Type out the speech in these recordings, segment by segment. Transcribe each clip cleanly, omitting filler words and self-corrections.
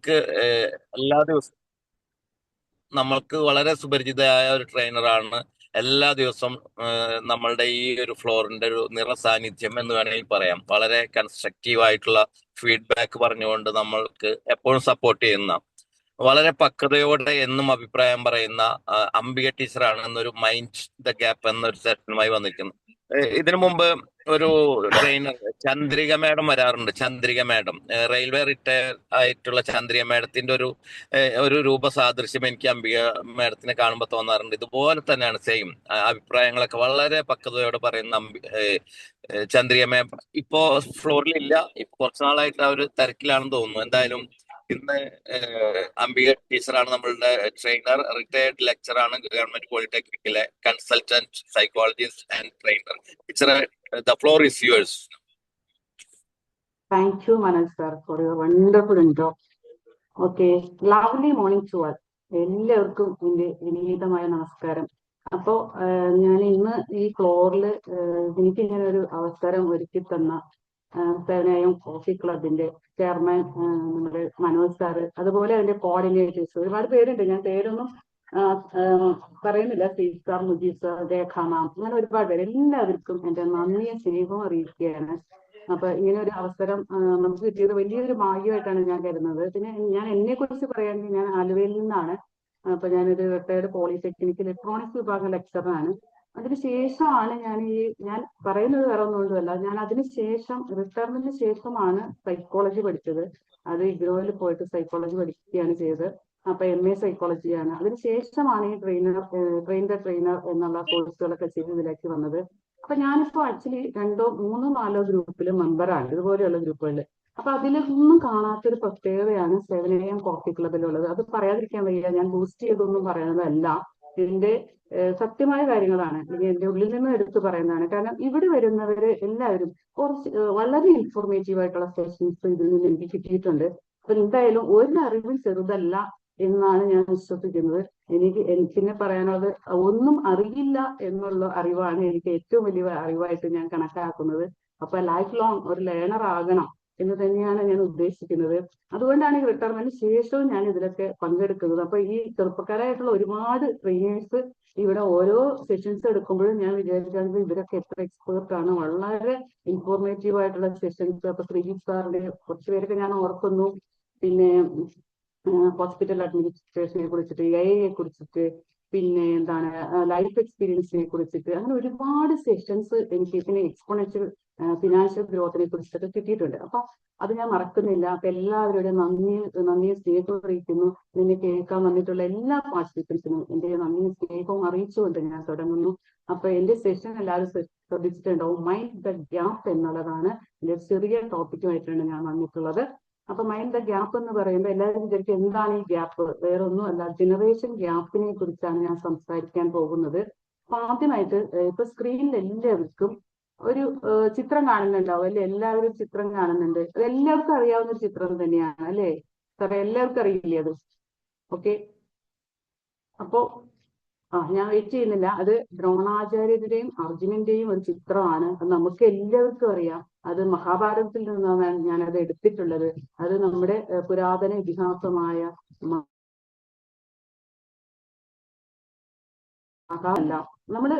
നമ്മൾക്ക് എല്ലാ ദിവസവും നമ്മൾക്ക് വളരെ സുപരിചിതയായ ഒരു ട്രെയിനറാണ്. എല്ലാ ദിവസവും നമ്മളുടെ ഈ ഒരു ഫ്ലോറിന്റെ ഒരു നിറസാന്നിധ്യം എന്ന് വേണമെങ്കിൽ പറയാം. വളരെ കൺസ്ട്രക്റ്റീവ് ആയിട്ടുള്ള ഫീഡ്ബാക്ക് പറഞ്ഞുകൊണ്ട് നമ്മൾക്ക് എപ്പോഴും സപ്പോർട്ട് ചെയ്യുന്ന, വളരെ പക്വതയോടെ എന്നും അഭിപ്രായം പറയുന്ന അംബിക ടീച്ചറാണ് എന്നൊരു മൈൻഡ് ദ ഗ്യാപ്പ് എന്നൊരു സെഷനുമായി വന്നിരിക്കുന്നത്. ഇതിനു മുമ്പ് ഒരു ട്രെയിനർ ചന്ദ്രിക മാഡം വരാറുണ്ട്. ചന്ദ്രിക മാഡം റെയിൽവേ റിട്ടയർ ആയിട്ടുള്ള ചന്ദ്രിക മാഡത്തിന്റെ ഒരു രൂപസാദൃശ്യം എനിക്ക് അംബിക മാഡത്തിനെ കാണുമ്പോൾ തോന്നാറുണ്ട്. ഇതുപോലെ തന്നെയാണ് സെയിം അഭിപ്രായങ്ങളൊക്കെ വളരെ പക്വതയോടെ പറയുന്ന ചന്ദ്രിക മാം ഇപ്പോ ഫ്ലോറിലില്ല. ഇപ്പൊ കുറച്ചു നാളായിട്ട് ആ ഒരു തിരക്കിലാണെന്ന് തോന്നുന്നു. എന്തായാലും ഇന്ന് അംബിക ടീച്ചറാണ് നമ്മളുടെ ട്രെയിനർ. റിട്ടയർഡ് ലെക്ചറാണ് ഗവൺമെന്റ് പോളിടെക്നിക്കിലെ കൺസൾട്ടന്റ് സൈക്കോളജിസ്റ്റ് ആൻഡ് ട്രെയിനർ. ടീച്ചറെ, the floor is yours. Thank you, Manoj sir, for your wonderful intro. Okay, lovely morning to all. എല്ലാവർക്കും എൻ്റെ വിനീതമായ നമസ്കാരം. അപ്പോൾ ഞാൻ ഇന്ന് ഈ ഫ്ലോറിൽ എനിക്ക് ഇങ്ങനെ ഒരു അവസരം ഒരുക്കി തന്ന സേവനയം കോഫി ക്ലബിന്റെ ചെയർമാൻ നമ്മുടെ മനോജ് സാറ്, അതുപോലെ അതിന്റെ കോർഡിനേറ്റേഴ്സ് ഒരുപാട് പേരുണ്ട്. ഞാൻ പേരൊന്നും പറയുന്നില്ല. സീസ് സാർ, മുജീബ് സാർ, രേഖ മാം, അങ്ങനെ ഒരുപാട് പേര്. എല്ലാവർക്കും എൻ്റെ നന്ദിയും സ്നേഹവും അറിയിക്കുകയാണ്. അപ്പൊ ഇങ്ങനെ ഒരു അവസരം നമുക്ക് കിട്ടിയത് വലിയൊരു ഭാഗ്യമായിട്ടാണ് ഞാൻ കരുതുന്നത്. പിന്നെ ഞാൻ എന്നെ കുറിച്ച് പറയുകയാണെങ്കിൽ ഞാൻ ആലുവയിൽ നിന്നാണ്. അപ്പൊ ഞാനൊരു റിട്ടയർഡ് പോളിടെക്നിക് ഇലക്ട്രോണിക്സ് വിഭാഗം ലെക്ചറാണ്. അതിനുശേഷമാണ് ഞാൻ പറയുന്നത് വേറെ ഒന്നുകൊണ്ടുമല്ല, ഞാൻ അതിനുശേഷം റിട്ടയർമെന്റിന് ശേഷമാണ് സൈക്കോളജി പഠിച്ചത്. അത് ഇഗ്നോയിൽ പോയിട്ട് സൈക്കോളജി പഠിക്കുകയാണ് ചെയ്തത്. അപ്പൊ MA സൈക്കോളജിയാണ്. അതിനുശേഷമാണ് ഈ ട്രെയിനർ എന്നുള്ള കോഴ്സുകളൊക്കെ ചെയ്ത് ഇതിലേക്ക് വന്നത്. അപ്പൊ ഞാനിപ്പോ ആക്ച്വലി 2, 3, 4 ഗ്രൂപ്പിൽ മെമ്പറാണ്, ഇതുപോലെയുള്ള ഗ്രൂപ്പുകളിൽ. അപ്പൊ അതിലൊന്നും കാണാത്തൊരു പ്രത്യേകതയാണ് 7am കോഫി ക്ലബിലുള്ളത്. അത് പറയാതിരിക്കാൻ വയ്യ. ഞാൻ ബൂസ്റ്റ് ചെയ്തൊന്നും പറയുന്നതല്ല, ഇതിന്റെ സത്യമായ കാര്യങ്ങളാണ്. എന്റെ ഉള്ളിൽ നിന്ന് എടുത്തു പറയുന്നതാണ്. കാരണം ഇവിടെ വരുന്നവര് എല്ലാവരും വളരെ ഇൻഫോർമേറ്റീവ് ആയിട്ടുള്ള സെഷൻസ് ഇതിൽ നിന്ന് എനിക്ക് കിട്ടിയിട്ടുണ്ട്. അപ്പൊ എന്തായാലും ഒരു അറിവും ചെറുതല്ല എന്നാണ് ഞാൻ വിശ്വസിക്കുന്നത്. എനിക്ക് പിന്നെ പറയാനുള്ളത്, ഒന്നും അറിയില്ല എന്നുള്ള അറിവാണ് എനിക്ക് ഏറ്റവും വലിയ അറിവായിട്ട് ഞാൻ കണക്കാക്കുന്നത്. അപ്പൊ ലൈഫ് ലോങ് ഒരു ലേണർ ആകണം എന്ന് തന്നെയാണ് ഞാൻ ഉദ്ദേശിക്കുന്നത്. അതുകൊണ്ടാണ് ഈ റിട്ടയർമെന്റിന് ശേഷവും ഞാൻ ഇതിലൊക്കെ പങ്കെടുക്കുന്നത്. അപ്പൊ ഈ ചെറുപ്പക്കാരായിട്ടുള്ള ഒരുപാട് ട്രെയിനേഴ്സ് ഇവിടെ ഓരോ സെഷൻസ് എടുക്കുമ്പോഴും ഞാൻ വിചാരിക്കുന്നത് ഇവരൊക്കെ എത്ര എക്സ്പേർട്ട് ആണ്, വളരെ ഇൻഫോർമേറ്റീവ് ആയിട്ടുള്ള സെഷൻസ്. അപ്പൊ ശ്രീജിത് സാറിന്റെ കുറച്ച് പേരൊക്കെ ഞാൻ ഓർക്കുന്നു. പിന്നെ ഹോസ്പിറ്റൽ അഡ്മിനിസ്ട്രേഷനെ കുറിച്ചിട്ട്, AI കുറിച്ചിട്ട്, പിന്നെ എന്താണ് ലൈഫ് എക്സ്പീരിയൻസിനെ കുറിച്ചിട്ട്, അങ്ങനെ ഒരുപാട് സെഷൻസ് എനിക്ക് പിന്നെ എക്സ്പോണൻഷ്യൽ ഫിനാൻഷ്യൽ ഗ്രോത്തിനെ കുറിച്ചിട്ടൊക്കെ കിട്ടിയിട്ടുണ്ട്. അപ്പൊ അത് ഞാൻ മറക്കുന്നില്ല. അപ്പൊ എല്ലാവരുടെയും നന്ദിയും സ്നേഹവും അറിയിക്കുന്നു. നിന്നെ കേൾക്കാൻ വന്നിട്ടുള്ള എല്ലാ പാർട്ടിസിപ്പൻസിനും എന്റെ നന്ദിയും സ്നേഹവും അറിയിച്ചുകൊണ്ട് ഞാൻ തുടങ്ങുന്നു. അപ്പൊ എന്റെ സെഷൻ എല്ലാവരും ശ്രദ്ധിച്ചിട്ടുണ്ടാവും. മൈൻഡ് ദ ഗ്യാപ്പ് എന്നുള്ളതാണ് എന്റെ ചെറിയ ടോപ്പിക്കുമായിട്ടാണ് ഞാൻ വന്നിട്ടുള്ളത്. അപ്പൊ മൈൻഡ് ദ ഗ്യാപ്പ് എന്ന് പറയുമ്പോൾ എല്ലാവരും വിചാരിക്കും എന്താണ് ഈ ഗ്യാപ്പ്? വേറൊന്നും അല്ല, ജനറേഷൻ ഗ്യാപ്പിനെ കുറിച്ചാണ് ഞാൻ സംസാരിക്കാൻ പോകുന്നത്. അപ്പൊ ആദ്യമായിട്ട് ഇപ്പൊ സ്ക്രീനിൽ എല്ലാവർക്കും ഒരു ചിത്രം കാണുന്നുണ്ടാവും അല്ലെ? എല്ലാവരും ചിത്രം കാണുന്നുണ്ട്. അത് എല്ലാവർക്കും അറിയാവുന്ന ഒരു ചിത്രം തന്നെയാണ് അല്ലെ സാറേ? എല്ലാവർക്കും അറിയില്ലേ അത്? ഓക്കെ, അപ്പോ ഞാൻ വെയിറ്റ് ചെയ്യുന്നില്ല. അത് ദ്രോണാചാര്യരുടെയും അർജുനന്റെയും ഒരു ചിത്രമാണ്. അത് നമുക്ക് എല്ലാവർക്കും അറിയാം. അത് മഹാഭാരതത്തിൽ നിന്നാണ് ഞാനത് എടുത്തിട്ടുള്ളത്. അത് നമ്മുടെ പുരാതന ഇതിഹാസമായ അല്ല, നമ്മള്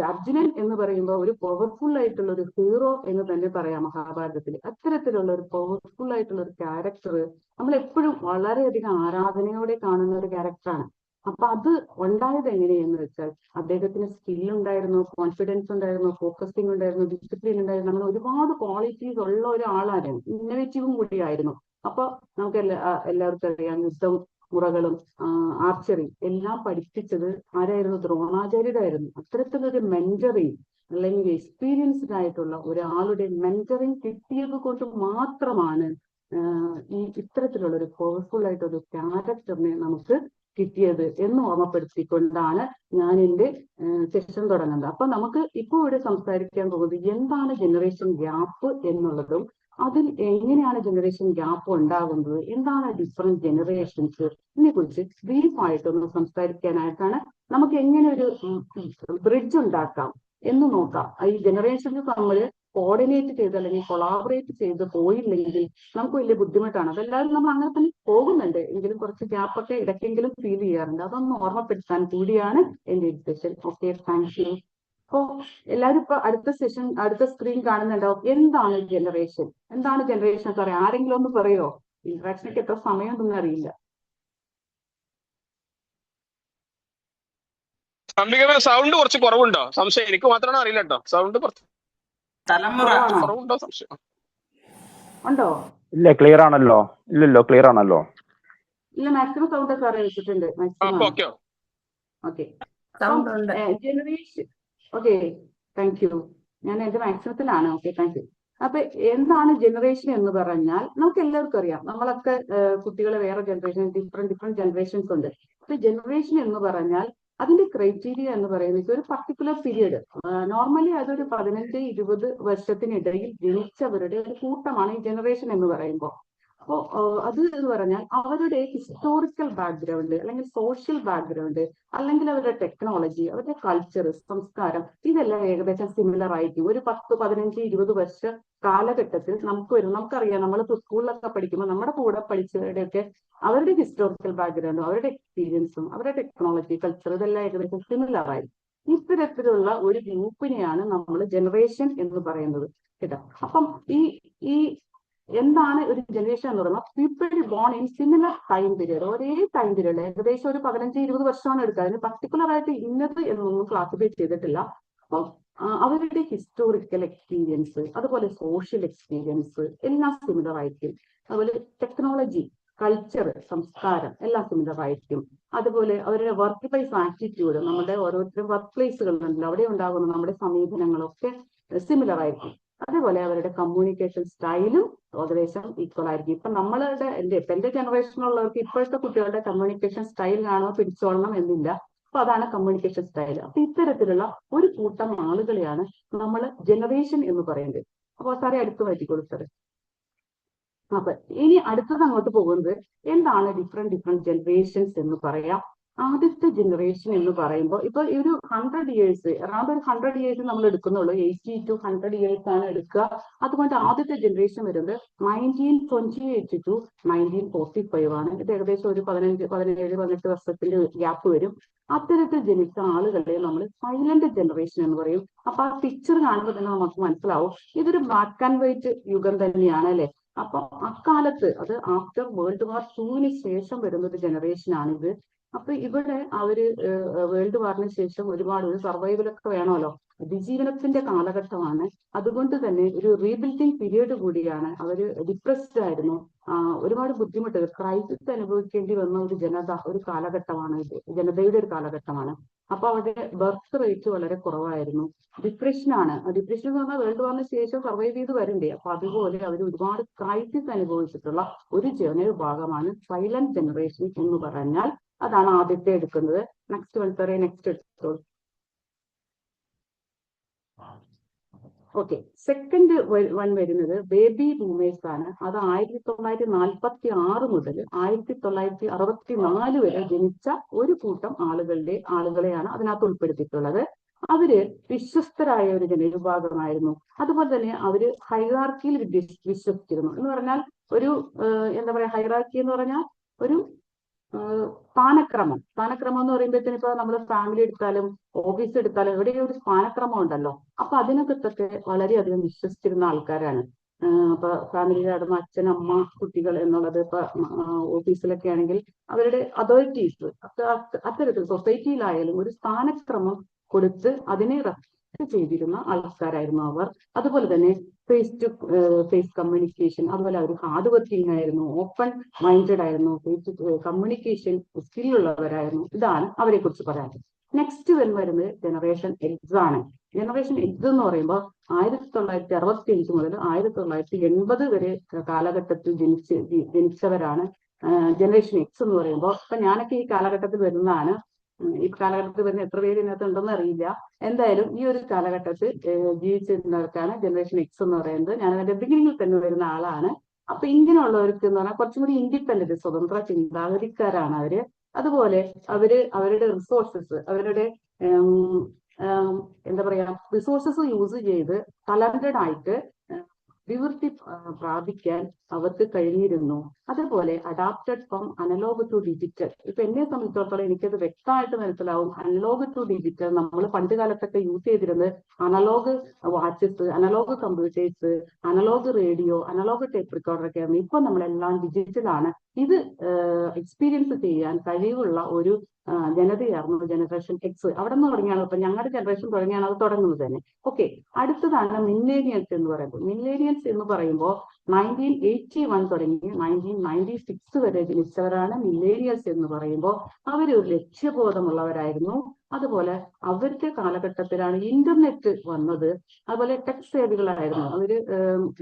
അർജുനൻ എന്ന് പറയുമ്പോൾ ഒരു പവർഫുൾ ആയിട്ടുള്ള ഒരു ഹീറോ എന്ന് തന്നെ പറയാം മഹാഭാരതത്തിൽ. അത്തരത്തിലുള്ള ഒരു പവർഫുൾ ആയിട്ടുള്ള ഒരു ക്യാരക്ടർ നമ്മൾ എപ്പോഴും വളരെയധികം ആരാധനയോടെ കാണുന്ന ഒരു ക്യാരക്ടറാണ്. അപ്പൊ അത് ഉണ്ടായത് എങ്ങനെയെന്ന് വെച്ചാൽ അദ്ദേഹത്തിന് സ്കില്ലുണ്ടായിരുന്നു, കോൺഫിഡൻസ് ഉണ്ടായിരുന്നു, ഫോക്കസിങ് ഉണ്ടായിരുന്നു, ഡിസിപ്ലിൻ ഉണ്ടായിരുന്നു. അങ്ങനെ ഒരുപാട് ക്വാളിറ്റീസ് ഉള്ള ഒരാളായിരുന്നു. ഇന്നോവേറ്റീവും കൂടിയായിരുന്നു. അപ്പൊ നമുക്ക് എല്ലാവർക്കും അറിയാം, മുറകളും ആർച്ചറി എല്ലാം പഠിപ്പിച്ചത് ആരായിരുന്നു? ദ്രോണാചാര്യരായിരുന്നു. അത്തരത്തിലൊരു മെന്ററിങ് അല്ലെങ്കിൽ എക്സ്പീരിയൻസ്ഡ് ആയിട്ടുള്ള ഒരാളുടെ മെന്ററിങ് കിട്ടിയത് കൊണ്ട് മാത്രമാണ് ഇത്തരത്തിലുള്ള ഒരു പവർഫുൾ ആയിട്ടൊരു ക്യാരക്ടറിനെ നമുക്ക് കിട്ടിയത് എന്ന് ഓർമ്മപ്പെടുത്തിക്കൊണ്ടാണ് ഞാൻ എൻ്റെ സെഷൻ തുടങ്ങുന്നത്. അപ്പൊ നമുക്ക് ഇപ്പോൾ ഇവിടെ സംസാരിക്കാൻ പോകുന്നത് എന്താണ് ജനറേഷൻ ഗ്യാപ്പ് എന്നുള്ളതും, അതിൽ എങ്ങനെയാണ് ജനറേഷൻ ഗ്യാപ്പ് ഉണ്ടാകുന്നത്, എന്താണ് ഡിഫറെന്റ് ജനറേഷൻസ്, ഇതിനെ കുറിച്ച് ബ്രീഫായിട്ടൊന്ന് സംസാരിക്കാനായിട്ടാണ്. നമുക്ക് എങ്ങനെ ഒരു ബ്രിഡ്ജ് ഉണ്ടാക്കാം എന്ന് നോക്കാം. ഈ ജനറേഷനിൽ നമ്മൾ കോർഡിനേറ്റ് ചെയ്ത് അല്ലെങ്കിൽ കൊളാബറേറ്റ് ചെയ്ത് പോയില്ലെങ്കിൽ നമുക്ക് വലിയ ബുദ്ധിമുട്ടാണ്. അതെല്ലാവരും നമ്മൾ അങ്ങനെ തന്നെ പോകുന്നുണ്ട്, എങ്കിലും കുറച്ച് ഗ്യാപ്പൊക്കെ ഇടയ്ക്കെങ്കിലും ഫീൽ ചെയ്യാറുണ്ട്. അതൊന്ന് ഓർമ്മപ്പെടുത്താൻ കൂടിയാണ് എന്റെ ഇൻവിറ്റേഷൻ. Okay, thank U. അപ്പോ എല്ലാവരും ഇപ്പൊ അടുത്ത സ്ക്രീൻ കാണുന്നുണ്ടാവും. എന്താണ് ജനറേഷൻ? എന്താണ് ജനറേഷൻ എന്ന് പറയാം? ആരെങ്കിലും ഒന്ന് പറയോ? ഇന്ററാക്ഷനൊക്കെ എത്ര സമയം ഒന്നും അറിയില്ല. സൗണ്ട് കുറച്ച് കുറവുണ്ടോ? സംശയം എനിക്ക് മാത്രമാണോ അറിയില്ല കേട്ടോ. സൗണ്ട് കുറവാണോ? കുറവുണ്ടോ സംശയം? ഉണ്ടോ? ഇല്ല, ക്ലിയർ ആണല്ലോ. ഇല്ലല്ലോ, ക്ലിയർ ആണല്ലോ. ഇല്ല, മാക്സിമം സൗണ്ട് ഒക്കെ അറിയിച്ചിട്ടുണ്ട്. Maximum okay okay. Generation. Okay, thank U. ഞാൻ എന്റെ മാക്സിമത്തിലാണ്. Okay, thank U. അപ്പൊ എന്താണ് ജനറേഷൻ എന്ന് പറഞ്ഞാൽ നമുക്ക് എല്ലാവർക്കും അറിയാം. നമ്മളൊക്കെ കുട്ടികളെ വേറെ ജനറേഷൻ, ഡിഫറെന്റ് ജനറേഷൻസ് ഉണ്ട്. അപ്പൊ ജനറേഷൻ എന്ന് പറഞ്ഞാൽ അതിന്റെ ക്രൈറ്റീരിയ എന്ന് പറയുന്നത് ഒരു പർട്ടിക്കുലർ പീരീഡ്, നോർമലി അതൊരു 15-20 വർഷത്തിനിടയിൽ ജനിച്ചവരുടെ ഒരു കൂട്ടമാണ് ഈ ജനറേഷൻ എന്ന് പറയുമ്പോൾ. അപ്പോ അത് എന്ന് പറഞ്ഞാൽ അവരുടെ ഹിസ്റ്റോറിക്കൽ ബാക്ക്ഗ്രൗണ്ട്, അല്ലെങ്കിൽ സോഷ്യൽ ബാക്ക്ഗ്രൗണ്ട്, അല്ലെങ്കിൽ അവരുടെ ടെക്നോളജി, അവരുടെ കൾച്ചർ, സംസ്കാരം, ഇതെല്ലാം ഏകദേശം സിമിലർ ആയിരിക്കും. ഒരു 10, 15, 20 വർഷ കാലഘട്ടത്തിൽ നമുക്കറിയാം, നമ്മളിപ്പോൾ സ്കൂളിലൊക്കെ പഠിക്കുമ്പോൾ നമ്മുടെ കൂടെ പഠിച്ചവരുടെയൊക്കെ അവരുടെ ഹിസ്റ്റോറിക്കൽ ബാക്ക്ഗ്രൗണ്ടും അവരുടെ എക്സ്പീരിയൻസും അവരുടെ ടെക്നോളജി, കൾച്ചർ, ഇതെല്ലാം ഏകദേശം സിമിലർ ആയിരിക്കും. ഇത്തരത്തിലുള്ള ഒരു ഗ്രൂപ്പിനെയാണ് നമ്മൾ ജനറേഷൻ എന്ന് പറയുന്നത് കേട്ടോ. അപ്പം ഈ എന്താണ് ഒരു ജനറേഷൻ എന്ന് പറയുന്നത്? People born in similar time period, ഒരേ ടൈം പീരിയഡ്, ഏകദേശം ഒരു 15-20 വർഷമാണ് എടുക്കുക. അതിന് പർട്ടിക്കുലർ ആയിട്ട് ഇന്നത് എന്നൊന്നും ക്ലാസിഫൈ ചെയ്തിട്ടില്ല. അപ്പം അവരുടെ ഹിസ്റ്റോറിക്കൽ എക്സ്പീരിയൻസ്, അതുപോലെ സോഷ്യൽ എക്സ്പീരിയൻസ് എല്ലാം സിമിലർ ആയിരിക്കും. അതുപോലെ ടെക്നോളജി, കൾച്ചർ, സംസ്കാരം എല്ലാം സിമിലർ ആയിരിക്കും. അതുപോലെ അവരുടെ വർക്ക് പ്ലേസ് ആറ്റിറ്റ്യൂഡ്, നമ്മുടെ ഓരോരുത്തരും വർക്ക് പ്ലേസുകളുണ്ടല്ലോ, അവിടെ ഉണ്ടാകുന്ന നമ്മുടെ സമീപനങ്ങളൊക്കെ സിമിലർ ആയിരിക്കും. അതേപോലെ അവരുടെ കമ്മ്യൂണിക്കേഷൻ സ്റ്റൈലും ഏകദേശം ഈക്വൽ ആയിരിക്കും. ഇപ്പൊ എന്റെ ജനറേഷനിലുള്ളവർക്ക് ഇപ്പോഴത്തെ കുട്ടികളുടെ കമ്മ്യൂണിക്കേഷൻ സ്റ്റൈൽ കാണുമ്പോൾ പിടിച്ചോളണം എന്നില്ല. അപ്പൊ അതാണ് കമ്മ്യൂണിക്കേഷൻ സ്റ്റൈൽ. അപ്പൊ ഇത്തരത്തിലുള്ള ഒരു കൂട്ടം ആളുകളെയാണ് നമ്മൾ ജനറേഷൻ എന്ന് പറയുന്നത്. അപ്പൊ സാറേ അടുത്ത് മാറ്റി കൊടുത്തത്. അപ്പൊ ഇനി അടുത്തത് അങ്ങോട്ട് പോകുന്നത് എന്താണ് ഡിഫറെന്റ് ജനറേഷൻസ് എന്ന് പറയാം. ആദ്യത്തെ ജനറേഷൻ എന്ന് പറയുമ്പോൾ ഇപ്പൊ ഈ ഒരു 100 ഇയേഴ്സ്, അറൗണ്ട് ഒരു 100 ഇയേഴ്സ് നമ്മൾ എടുക്കുന്നുള്ളൂ. 80 to 100 ഇയേഴ്സ് ആണ് എടുക്കുക. അതുകൊണ്ട് ആദ്യത്തെ ജനറേഷൻ വരുന്നത് 1928 to 1945 ആണ്. ഇത് ഏകദേശം ഒരു 15, 17, 18 വർഷത്തിന്റെ ഗ്യാപ്പ് വരും. അത്തരത്തിൽ ജനിച്ച ആളുകളെ നമ്മൾ സൈലന്റ് ജനറേഷൻ എന്ന് പറയും. അപ്പൊ ആ പിക്ചർ കാണുമ്പോൾ തന്നെ നമുക്ക് മനസ്സിലാവും ഇതൊരു ബ്ലാക്ക് ആൻഡ് വൈറ്റ് യുഗം തന്നെയാണ് അല്ലെ. അപ്പൊ അക്കാലത്ത്, അത് ആഫ്റ്റർ വേൾഡ് വാർ 2 ശേഷം വരുന്ന ഒരു ജനറേഷനാണിത്. അപ്പൊ ഇവിടെ വേൾഡ് വാറിന് ശേഷം ഒരുപാട് ഒരു സർവൈവലൊക്കെ വേണമല്ലോ, അതിജീവനത്തിന്റെ കാലഘട്ടമാണ്. അതുകൊണ്ട് തന്നെ ഒരു റീബിൽഡിംഗ് പീരീഡ് കൂടിയാണ്. അവര് ഡിപ്രസ്ഡ് ആയിരുന്നു, ഒരുപാട് ബുദ്ധിമുട്ടുകൾ, ക്രൈസിസ് അനുഭവിക്കേണ്ടി വന്ന ഒരു കാലഘട്ടമാണ് ഇത്, ജനതയുടെ ഒരു കാലഘട്ടമാണ്. അപ്പൊ അവിടെ ബർത്ത് റേറ്റ് വളരെ കുറവായിരുന്നു. ഡിപ്രഷൻ എന്ന് പറഞ്ഞാൽ വേൾഡ് വാറിന് ശേഷം സർവൈവ് ചെയ്ത് വരണ്ടേ. അപ്പൊ അതുപോലെ അവർ ഒരുപാട് ക്രൈസിസ് അനുഭവിച്ചിട്ടുള്ള ഒരു ജനവിഭാഗമാണ് സൈലന്റ് ജനറേഷൻ എന്ന് പറഞ്ഞാൽ. അതാണ് ആദ്യത്തെ എടുക്കുന്നത്. നെക്സ്റ്റ് വൺ, നെക്സ്റ്റ് എടുത്തോളൂ. ഓക്കെ, സെക്കൻഡ് വൺ വരുന്നത് ബേബി ബൂമേഴ്സ് ആണ്. അത് 1946 മുതൽ 1964 വരെ ജനിച്ച ഒരു കൂട്ടം ആളുകളെയാണ് അതിനകത്ത് ഉൾപ്പെടുത്തിയിട്ടുള്ളത്. അവര് വിശ്വസ്തരായ ഒരു ജനവിഭാഗമായിരുന്നു. അതുപോലെ തന്നെ അവര് ഹൈറാർക്കിയിൽ വിശ്വസിച്ചിരുന്നു. എന്ന് പറഞ്ഞാൽ ഒരു എന്താ പറയാ, ഹൈറാർക്കി എന്ന് പറഞ്ഞാൽ ഒരു സ്ഥാനക്രമം എന്ന് പറയുമ്പോഴത്തേന് ഇപ്പൊ നമ്മൾ ഫാമിലി എടുത്താലും ഓഫീസ് എടുത്താലും എവിടെയും ഒരു സ്ഥാനക്രമം ഉണ്ടല്ലോ. അപ്പൊ അതിനകത്തൊക്കെ വളരെയധികം വിശ്വസിച്ചിരുന്ന ആൾക്കാരാണ്. ഇപ്പൊ ഫാമിലിയിൽ നടന്ന അച്ഛൻ, അമ്മ, കുട്ടികൾ എന്നുള്ളത്. ഇപ്പൊ ഓഫീസിലൊക്കെ ആണെങ്കിൽ അവരുടെ അതോറിറ്റീസ്, അത്തരത്തിൽ സൊസൈറ്റിയിലായാലും ഒരു സ്ഥാനക്രമം കൊടുത്ത് അതിനെ ചെയ്തിരുന്ന ആൾക്കാരായിരുന്നു അവർ. അതുപോലെ തന്നെ ഫേസ് ടു ഫേസ് കമ്മ്യൂണിക്കേഷൻ, അതുപോലെ അവർ ഹാർഡ് വർക്കിംഗ് ആയിരുന്നു, ഓപ്പൺ മൈൻഡഡ് ആയിരുന്നു, ഫേസ് ടു കമ്മ്യൂണിക്കേഷൻ സ്കില്ലുള്ളവരായിരുന്നു. ഇതാണ് അവരെ കുറിച്ച് പറയാൻ. നെക്സ്റ്റ് വരുന്നത് ജനറേഷൻ എക്സ് ആണ്. ജനറേഷൻ എക്സ് എന്ന് പറയുമ്പോൾ 1965 മുതൽ 1980 വരെ കാലഘട്ടത്തിൽ ജനിച്ചവരാണ് ജനറേഷൻ എക്സ് എന്ന് പറയുമ്പോൾ. അപ്പൊ ഞാനൊക്കെ ഈ കാലഘട്ടത്തിൽ വരുന്നതാണ്. ഈ കാലഘട്ടത്തിൽ വരുന്ന എത്ര പേര് ഇതിനകത്ത് ഉണ്ടെന്ന് അറിയില്ല. എന്തായാലും ഈ ഒരു കാലഘട്ടത്തിൽ ജീവിച്ചിരുന്നവർക്കാണ് ജനറേഷൻ എക്സ് എന്ന് പറയുന്നത്. ഞാൻ അതിന്റെ ബിഗിനിങ്ങിൽ തന്നെ വരുന്ന ആളാണ്. അപ്പൊ ഇങ്ങനെയുള്ളവർക്ക് എന്ന് പറഞ്ഞാൽ കുറച്ചും കൂടി ഇൻഡിപെൻഡന്റ്, സ്വതന്ത്ര ചിന്താഗതിക്കാരാണ് അവര്. അതുപോലെ അവരുടെ റിസോഴ്സസ്, അവരുടെ എന്താ പറയാ റിസോഴ്സസ് യൂസ് ചെയ്ത് ടാലന്റഡ് ആയിട്ട് വിവൃത്തി പ്രാപിക്കാൻ അവർക്ക് കഴിഞ്ഞിരുന്നു. അതുപോലെ adapted from analogue to digital. ഇപ്പൊ എന്നെ സംബന്ധിച്ചിടത്തോളം എനിക്കത് വ്യക്തമായിട്ട് മനസ്സിലാവും. അനലോഗ് ടു ഡിജിറ്റൽ നമ്മൾ പണ്ട് കാലത്തൊക്കെ യൂസ് ചെയ്തിരുന്നത് analogue watches, analogue computers, analogue radio, analogue tape recorder ഒക്കെ ആയിരുന്നു. ഇപ്പൊ നമ്മളെല്ലാം ഡിജിറ്റലാണ്. ഇത് എക്സ്പീരിയൻസ് ചെയ്യാൻ കഴിവുള്ള ഒരു ജനതയായിരുന്നു ജനറേഷൻ എക്സ്. അവിടെ നിന്ന് തുടങ്ങിയാണ്, ഇപ്പൊ ഞങ്ങളുടെ ജനറേഷൻ തുടങ്ങിയാണ് അത് തുടങ്ങുന്നത് തന്നെ. ഓക്കെ, അടുത്തതാണ് മില്ലേനിയൽസ് എന്ന് പറയുന്നത്. മില്ലേനിയൽസ് എന്ന് പറയുമ്പോൾ 1981 തുടങ്ങി 1996 വരെ ജനിച്ചവരാണ് മില്ലേനിയൽസ് എന്ന് പറയുമ്പോൾ അവരൊരു ലക്ഷ്യബോധമുള്ളവരായിരുന്നു. അതുപോലെ അവരുടെ കാലഘട്ടത്തിലാണ് ഇന്റർനെറ്റ് വന്നത്. അതുപോലെ ടെക് സേവികളായിരുന്നു അവര്.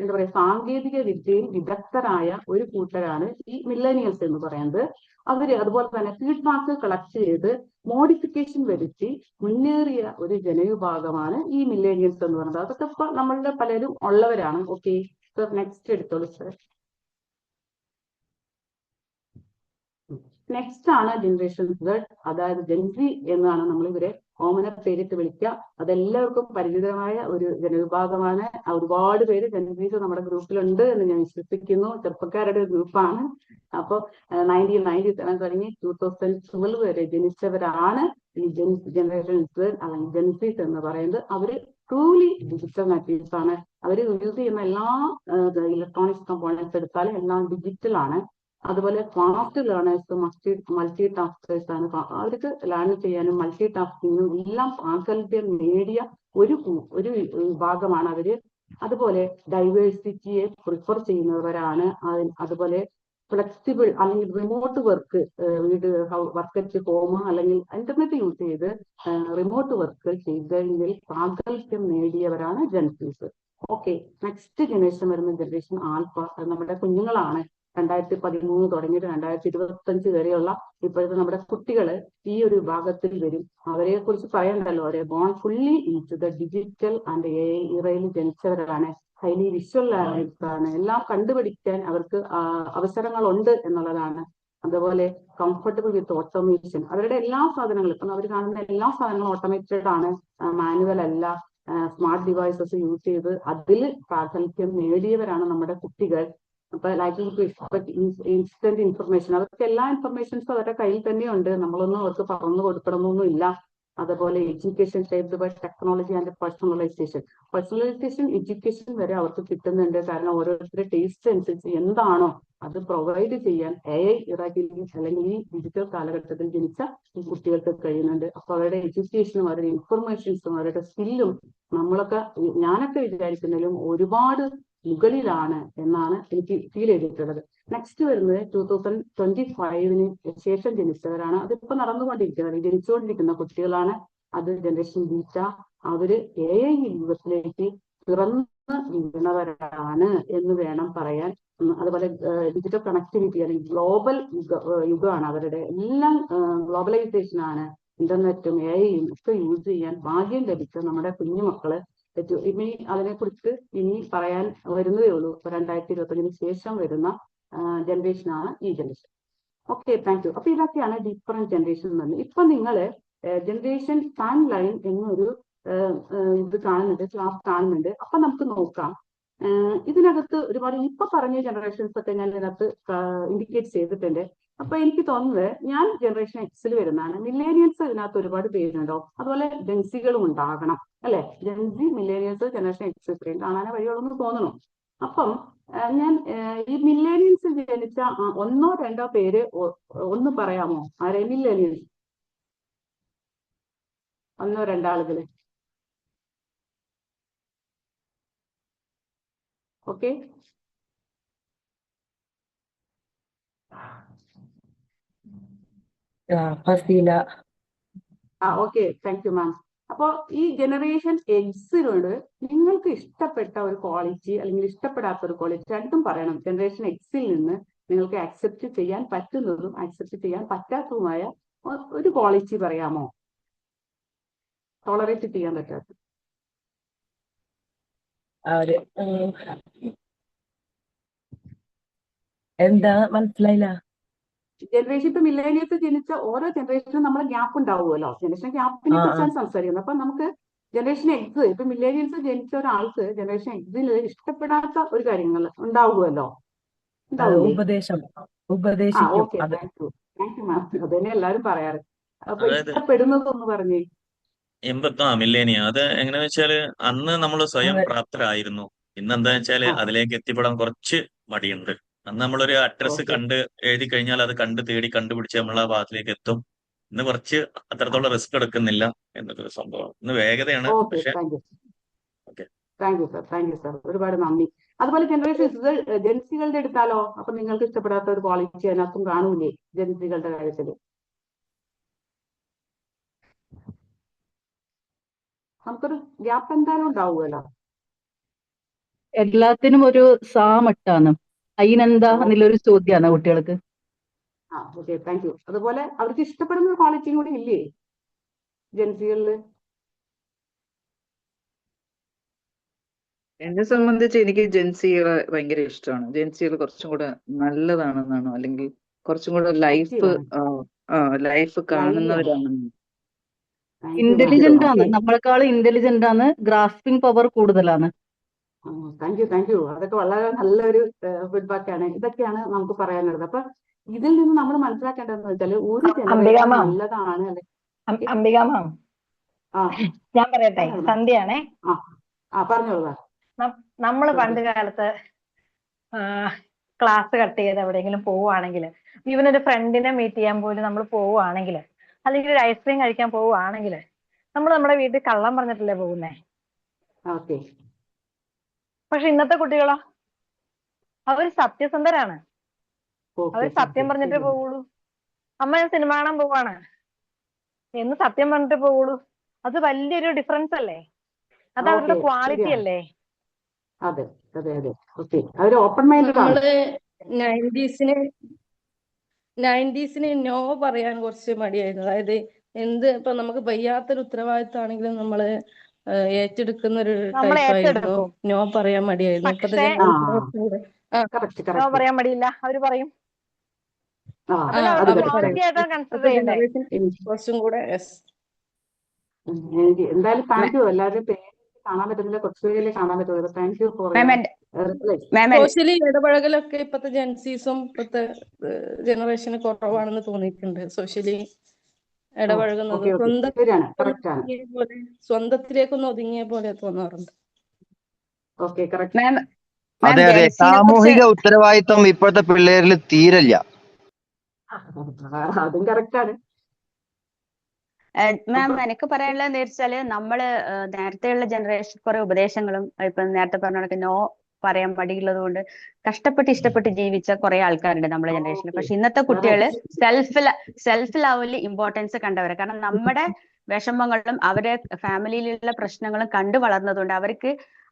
എന്താ പറയാ, സാങ്കേതിക വിദ്യയിൽ വിദഗ്ധരായ ഒരു കൂട്ടരാണ് ഈ മില്ലേനിയൽസ് എന്ന് പറയുന്നത്. അവര് അതുപോലെ തന്നെ ഫീഡ്ബാക്ക് കളക്ട് ചെയ്ത് മോഡിഫിക്കേഷൻ വരുത്തി മുന്നേറിയ ഒരു ജനവിഭാഗമാണ് ഈ മില്ലേനിയൽസ് എന്ന് പറയുന്നത്. അതൊക്കെ ഇപ്പൊ നമ്മളുടെ പലരും ഉള്ളവരാണ്. ഓക്കെ, നെക്സ്റ്റ് എടുത്തോളൂ സർ. നെക്സ്റ്റ് ആണ് ജനറേഷൻ സെഡ്, അതായത് ജെൻസി എന്നാണ് നമ്മൾ ഇവരെ ഓമന പേരിട്ട് വിളിക്കുക. അതെല്ലാവർക്കും പരിചിതമായ ഒരു ജനവിഭാഗമാണ്. ഒരുപാട് പേര് ജെൻസീസ് നമ്മുടെ ഗ്രൂപ്പിലുണ്ട് എന്ന് ഞാൻ വിശ്വസിക്കുന്നു. ചെറുപ്പക്കാരുടെ ഒരു ഗ്രൂപ്പാണ്. അപ്പോൾ 1997 തുടങ്ങി 2012 വരെ ജനിച്ചവരാണ് ഈ ജനറേഷൻ സെഡ് അല്ലെങ്കിൽ ജെൻസീസ് എന്ന് പറയുന്നത്. അവര് ട്രൂലി ഡിജിറ്റൽ നാറ്റീവ്സ് ആണ്. അവർ യൂസ് ചെയ്യുന്ന എല്ലാ ഇലക്ട്രോണിക്സ് കമ്പോണൻസ് എടുത്താലും എല്ലാം ഡിജിറ്റൽ ആണ്. അതുപോലെ ഫാസ്റ്റ് ലേണേഴ്സ്, മൾട്ടി ടാസ്കേഴ്സ് ആണ്. അവർക്ക് ലേൺ ചെയ്യാനും മൾട്ടി ടാസ്കിങ്ങും എല്ലാം പ്രാഗൽഭ്യം നേടിയ ഒരു വിഭാഗമാണ് അവര്. അതുപോലെ ഡൈവേഴ്സിറ്റിയെ പ്രിഫർ ചെയ്യുന്നവരാണ്. അതുപോലെ ഫ്ലെക്സിബിൾ അല്ലെങ്കിൽ റിമോട്ട് വർക്ക്, വീട് വർക്ക് അറ്റ് ഹോം അല്ലെങ്കിൽ ഇന്റർനെറ്റ് യൂസ് ചെയ്ത് റിമോട്ട് വർക്ക് ചെയ്തതിൽ പ്രാഗൽഭ്യം നേടിയവരാണ് ജെൻസീസ്. ഓക്കെ, നെക്സ്റ്റ് ജനറേഷൻ വരുന്ന ജനറേഷൻ ആൽഫ. അത് നമ്മുടെ കുഞ്ഞുങ്ങളാണ്. 2013 തുടങ്ങിയിട്ട് 2025 വരെയുള്ള ഇപ്പോഴത്തെ നമ്മുടെ കുട്ടികള് ഈ ഒരു വിഭാഗത്തിൽ വരും. അവരെ കുറിച്ച് പറയണ്ടല്ലോ, അവരെ born fully into the digital and AI ഇറയിൽ ജനിച്ചവരാണ്. ഹൈലി വിഷ്വൽ ലേണേഴ്സ് ആണ്. എല്ലാം കണ്ടുപിടിക്കാൻ അവർക്ക് അവസരങ്ങളുണ്ട് എന്നുള്ളതാണ്. അതുപോലെ കംഫർട്ടബിൾ വിത്ത് ഓട്ടോമേഷൻ. അവരുടെ എല്ലാ സാധനങ്ങളും, ഇപ്പം അവർ കാണുന്ന എല്ലാ സാധനങ്ങളും ഓട്ടോമേറ്റഡ് ആണ്, മാനുവൽ അല്ല. സ്മാർട്ട് ഡിവൈസസ് യൂസ് ചെയ്ത് അതിൽ പ്രാഗൽഭ്യം നേടിയവരാണ് നമ്മുടെ കുട്ടികൾ. അപ്പൊ like to expect instant information. അവർക്ക് എല്ലാ ഇൻഫർമേഷൻസും അവരുടെ കയ്യിൽ തന്നെയുണ്ട്. നമ്മളൊന്നും അവർക്ക് പറഞ്ഞു കൊടുക്കണമെന്നൊന്നും ഇല്ല. അതുപോലെ education shaped by technology and personalization education വരെ അവർക്ക് കിട്ടുന്നുണ്ട്. കാരണം ഓരോരുത്തരുടെ ടേസ്റ്റ് അനുസരിച്ച് എന്താണോ അത് പ്രൊവൈഡ് ചെയ്യാൻ AI ഇറാഖിൽ അല്ലെങ്കിൽ ഈ ഡിജിറ്റൽ കാലഘട്ടത്തിൽ ജനിച്ച ഈ കുട്ടികൾക്ക് കഴിയുന്നുണ്ട്. അപ്പൊ അവരുടെ എഡ്യൂക്കേഷനും അവരുടെ ഇൻഫർമേഷൻസും അവരുടെ സ്കില്ലും ഞാനൊക്കെ വിചാരിക്കുന്നതിലും ഒരുപാട് മുകളിലാണ് എന്നാണ് എനിക്ക് ഫീൽ ചെയ്തിട്ടുള്ളത്. നെക്സ്റ്റ് വരുന്നത് 2025 ശേഷം ജനിച്ചവരാണ്. അതിപ്പോ നടന്നുകൊണ്ടിരിക്കുന്നത്, ജനിച്ചുകൊണ്ടിരിക്കുന്ന കുട്ടികളാണ്. അത് ജനറേഷൻ ബീറ്റ. അവര് AI യുഗത്തിലേക്ക് തുറന്ന് വീണവരാണ് എന്ന് വേണം പറയാൻ. അതുപോലെ ഡിജിറ്റൽ കണക്ടിവിറ്റി അല്ലെങ്കിൽ ഗ്ലോബൽ യുഗമാണ് അവരുടെ. എല്ലാം ഗ്ലോബലൈസേഷൻ ആണ്. ഇന്റർനെറ്റും AI ഒക്കെ യൂസ് ചെയ്യാൻ ഭാഗ്യം ലഭിച്ച നമ്മുടെ കുഞ്ഞുമക്കള് ഇനി അതിനെക്കുറിച്ച് ഇനി പറയാൻ വരുന്നതേ ഉള്ളൂ. 2025 ശേഷം വരുന്ന ജനറേഷനാണ് ഈ ജനറേഷൻ. Okay, thank U. അപ്പൊ ഇതൊക്കെയാണ് ഡിഫറെന്റ് ജനറേഷൻ എന്ന് പറഞ്ഞത്. ഇപ്പൊ നിങ്ങള് ജനറേഷൻ ടൈം ലൈൻ എന്നൊരു ഇത് കാണുന്നുണ്ട്, ക്ലാസ് കാണുന്നുണ്ട്. അപ്പൊ നമുക്ക് നോക്കാം. ഇതിനകത്ത് ഒരുപാട് ഇപ്പൊ പറഞ്ഞ ജനറേഷൻസ് ഒക്കെ ഞാൻ ഇതിനകത്ത് ഇൻഡിക്കേറ്റ് ചെയ്തിട്ടുണ്ട്. അപ്പൊ എനിക്ക് തോന്നുന്നത് ഞാൻ ജനറേഷൻ എക്സിൽ വരുന്നതാണ്. മില്ലേനിയൽസ് ഇതിനകത്ത് ഒരുപാട് പേരുണ്ടോ, അതുപോലെ ജെൻസികളും ഉണ്ടാകണം അല്ലെ. ജെൻസി, മില്ലേനിയൽസ്, ജനറേഷൻ എക്സ് ഇത്രയും കാണാനേ വഴിയുള്ളൂ തോന്നുന്നു. അപ്പം ഞാൻ ഈ മില്ലേനിയൽസ് ജനിച്ച ഒന്നോ രണ്ടോ പേര് ഒന്ന് പറയാമോ? ആരെ മില്ലേനിയൽസ്? ഒന്നോ രണ്ടാളുകള്. Okay, Faseela. Okay, thank you ma'am. അപ്പോൾ ഈ ജനറേഷൻ എക്സിനോട് നിങ്ങൾക്ക് ഇഷ്ടപ്പെട്ട ഒരു ക്വാളിറ്റി അല്ലെങ്കിൽ ഇഷ്ടപ്പെടാത്ത ഒരു ക്വാളിറ്റി രണ്ടും പറയണം. ജനറേഷൻ എക്സിൽ നിന്ന് നിങ്ങൾക്ക് അക്സെപ്റ്റ് ചെയ്യാൻ പറ്റുന്നതും അക്സെപ്റ്റ് ചെയ്യാൻ പറ്റാത്തതുമായ ഒരു ക്വാളിറ്റി പറയാമോ? ടോളറേറ്റ് ചെയ്യാൻ പറ്റാത്ത എന്താ മനസ്സിലായില്ല? ജനറേഷൻ ഇപ്പൊ മില്ലേനിയൽസ് ജനിച്ച ഓരോ ജനറേഷനും നമ്മളെ ഗ്യാപ്പ് ഉണ്ടാവുമല്ലോ. ജനറേഷൻ ഗ്യാപ്പിനെ കുറിച്ചാണ് സംസാരിക്കുന്നത്. അപ്പൊ നമുക്ക് ജനറേഷൻ എക്സ് ഇപ്പൊ മില്ലേനിയൽസ് ജനിച്ച ഒരാൾക്ക് ജനറേഷൻ എക്സിൽ ഇഷ്ടപ്പെടാത്ത ഒരു കാര്യങ്ങൾ ഉണ്ടാവുമല്ലോ, ഉണ്ടാവില്ലേ? ഉപദേശം ആ ഉപദേശിക്കും. ഓക്കെ, അത് താങ്ക് യു മാം. അതന്നെ എല്ലാരും പറയാറ്. അപ്പൊ അതായത് ഇഷ്ടപ്പെടുന്നതൊന്ന് പറഞ്ഞേ. മില്ലേനിയ അത് എങ്ങനെയാന്ന് വെച്ചാല് അന്ന് നമ്മൾ സ്വയം അതെ. പ്രാപ്തരായിരുന്നു. ഇന്ന് എന്താ വെച്ചാല് ആ അതിലേക്ക് എത്തിപ്പെടാൻ കുറച്ച് മടിയുണ്ട്. അന്ന് നമ്മളൊരു അഡ്രസ്സ് ഓക്കെ കണ്ട് എഴുതി കഴിഞ്ഞാൽ അത് തേടി കണ്ടുപിടിച്ച് നമ്മൾ ആ ഭാഗത്തിലേക്ക് എത്തും. ഇന്ന് കുറച്ച് അത്രത്തോളം റിസ്ക് എടുക്കുന്നില്ല എന്നൊരു സംഭവം. ഇന്ന് വേഗതയാണ്. ഓക്കെ, പക്ഷെ thank you okay. Thank you sir, thank you sir, ഒരുപാട് നന്ദി. അതുപോലെ ജനറേഷൻ ജെൻസികളുടെ എടുത്താലോ? അപ്പൊ നിങ്ങൾക്ക് ഇഷ്ടപ്പെടാത്ത ഒരു ക്വാളിറ്റി അതിനകത്തും കാണൂലേ ജെൻസികളുടെ കാര്യത്തില്? നമുക്കൊരു ഗ്യാപ്പ് എന്തായാലും ഉണ്ടാവുമല്ലോ. എല്ലാത്തിനും ഒരു സാമട്ടാണ്. അതിനെന്താ എന്നുള്ളൊരു ചോദ്യമാണ് കുട്ടികൾക്ക്. ആ ഓക്കെ, താങ്ക് യു. അതുപോലെ അവർക്ക് ഇഷ്ടപ്പെടുന്ന ഒരു ക്വാളിറ്റിയും കൂടി ഇല്ലേ ജെൻസികളില്? എന്നെ സംബന്ധിച്ച് എനിക്ക് ജെൻസികളെ ഭയങ്കര ഇഷ്ടമാണ്. ജെൻസികൾ കുറച്ചും കൂടെ നല്ലതാണെന്നാണോ, അല്ലെങ്കിൽ കുറച്ചും കൂടെ ലൈഫ് ലൈവാണ്. കാണുന്നവരാണെന്ന്. Thank you ma'am. ഇന്റലിജന്റ് ആണ്, ഓക്കെ, നമ്മളെക്കാൾ ഇന്റലിജന്റ് ആണ്, ഗ്രാസ്പിംഗ് പവർ കൂടുതലാണ്. Thank you, thank you. അതൊക്കെ വളരെ നല്ലൊരു ഫീഡ്ബാക്ക് ആണ്. ഇതൊക്കെയാണ് നമുക്ക് പറയാനുള്ളത്. അപ്പൊ ഇതിൽ നിന്ന് നമ്മൾ മനസ്സിലാക്കേണ്ടതെന്ന് വെച്ചാൽ ഒരു അംബിക ജനറേഷൻ മാം, നല്ലതാണ് അല്ലെങ്കിൽ അംബിക മാം, ആ ഞാൻ പറയട്ടെ, പറഞ്ഞോളൂ മാം. സന്ധ്യയാണേ. പറഞ്ഞോളൂ മാം. നമ്മൾ സന്ധ്യ. പണ്ട് കാലത്ത് ക്ലാസ് കട്ട് ചെയ്ത് എവിടെയെങ്കിലും പോവുകയാണെങ്കിൽ, ഈവൻ ഒരു ഫ്രണ്ടിനെ മീറ്റ് ചെയ്യാൻ പോലും നമ്മൾ പോവുകയാണെങ്കിൽ, അല്ലെങ്കിൽ ഒരു ഐസ്ക്രീം കഴിക്കാൻ പോവുകയാണെങ്കിൽ, നമ്മൾ നമ്മുടെ വീട്ടിൽ കള്ളം പറഞ്ഞിട്ടല്ലേ പോകുന്നേ. ഓക്കെ, പക്ഷെ ഇന്നത്തെ കുട്ടികളോ, അവർ സത്യസന്ധരാണ്. അവർ ഓക്കെ, സത്യം പറഞ്ഞിട്ടേ പോവുള്ളൂ. അമ്മ ഞാൻ സിനിമ കാണാൻ പോവാണ് എന്ന് സത്യം പറഞ്ഞിട്ട് പോവുള്ളൂ. അത് വലിയൊരു ഡിഫറൻസ് അല്ലേ? അത് അവരുടെ ഓക്കെ, ക്വാളിറ്റി ശരിയാണ്. അല്ലേ? അതെ അതെ അതെ, ഓക്കെ. അവര് ഓപ്പൺ മൈൻഡഡ് ആണ്. നമ്മള് നയൻറ്റീസിന് നോ പറയാൻ കുറച്ച് മടിയായിരുന്നു. അതായത് ഇപ്പൊ നമുക്ക് വയ്യാത്തൊരു ഉത്തരവാദിത്തമാണെങ്കിലും നമ്മള് ഏറ്റെടുക്കുന്ന ഒരു നമ്മൾ ടൈപ്പ് ആയിരുന്നു. ഏറ്റെടുക്കും. നോ പറയാൻ മടിയായിരുന്നു. ഇപ്പത്തെ പക്ഷേ കറക്റ്റ് നോ കറക്റ്റ്. പറയാൻ മടിയില്ല, അവര് പറയും. അതല്ല അത് അവരുടെ കറക്റ്റ്. ക്വാളിറ്റി ആയിട്ടാണ് കൺസിഡർ ഇപ്പത്തെ ചെയ്യണ്ടേ. ജനറേഷൻ കുറച്ചും കൂടെ എനിക്ക് എന്തായാലും താങ്ക് യു. എല്ലാവരുടെയും പേര് കാണാൻ പറ്റുന്നില്ല, കുറച്ച് പേരല്ലേ കാണാൻ പറ്റുള്ളൂ. താങ്ക് യു ഫോർ സോഷ്യലി ഇടപഴകലൊക്കെ ഇപ്പത്തെ ജെൻസീസും ഇപ്പത്തെ ജനറേഷന് കുറവാണെന്ന് തോന്നിയിട്ടുണ്ട്. സോഷ്യലി ഇടപഴകുന്നത് ശരിയാണ്, കറക്റ്റ് ആണ്. സ്വന്തത്തിലേക്കൊന്ന് ഒതുങ്ങിയ പോലെ തോന്നാറുണ്ട്. Okay, correct. അതെ അതെ, സാമൂഹിക ഉത്തരവാദിത്വം ഇപ്പോഴത്തെ പിള്ളേരിൽ തീരല്ല. അതും കറക്റ്റ് ആണ്. മാം, എനിക്ക് പറയാനുള്ളത് വെച്ചാല് നമ്മള് നേരത്തെയുള്ള ജനറേഷൻ കുറെ ഉപദേശങ്ങളും ഇപ്പൊ നേരത്തെ പറഞ്ഞ നോ പറയാൻ മടിയുള്ളത് കൊണ്ട് കഷ്ടപ്പെട്ട് ഇഷ്ടപ്പെട്ട് ജീവിച്ച കുറെ ആൾക്കാരുണ്ട് നമ്മുടെ ജനറേഷനിൽ. പക്ഷെ ഇന്നത്തെ കുട്ടികള് സെൽഫ് ലവില് ഇമ്പോർട്ടൻസ് കണ്ടവരെ. കാരണം നമ്മുടെ വിഷമങ്ങളും അവരെ ഫാമിലിയിലുള്ള പ്രശ്നങ്ങളും കണ്ടു വളർന്നതുകൊണ്ട്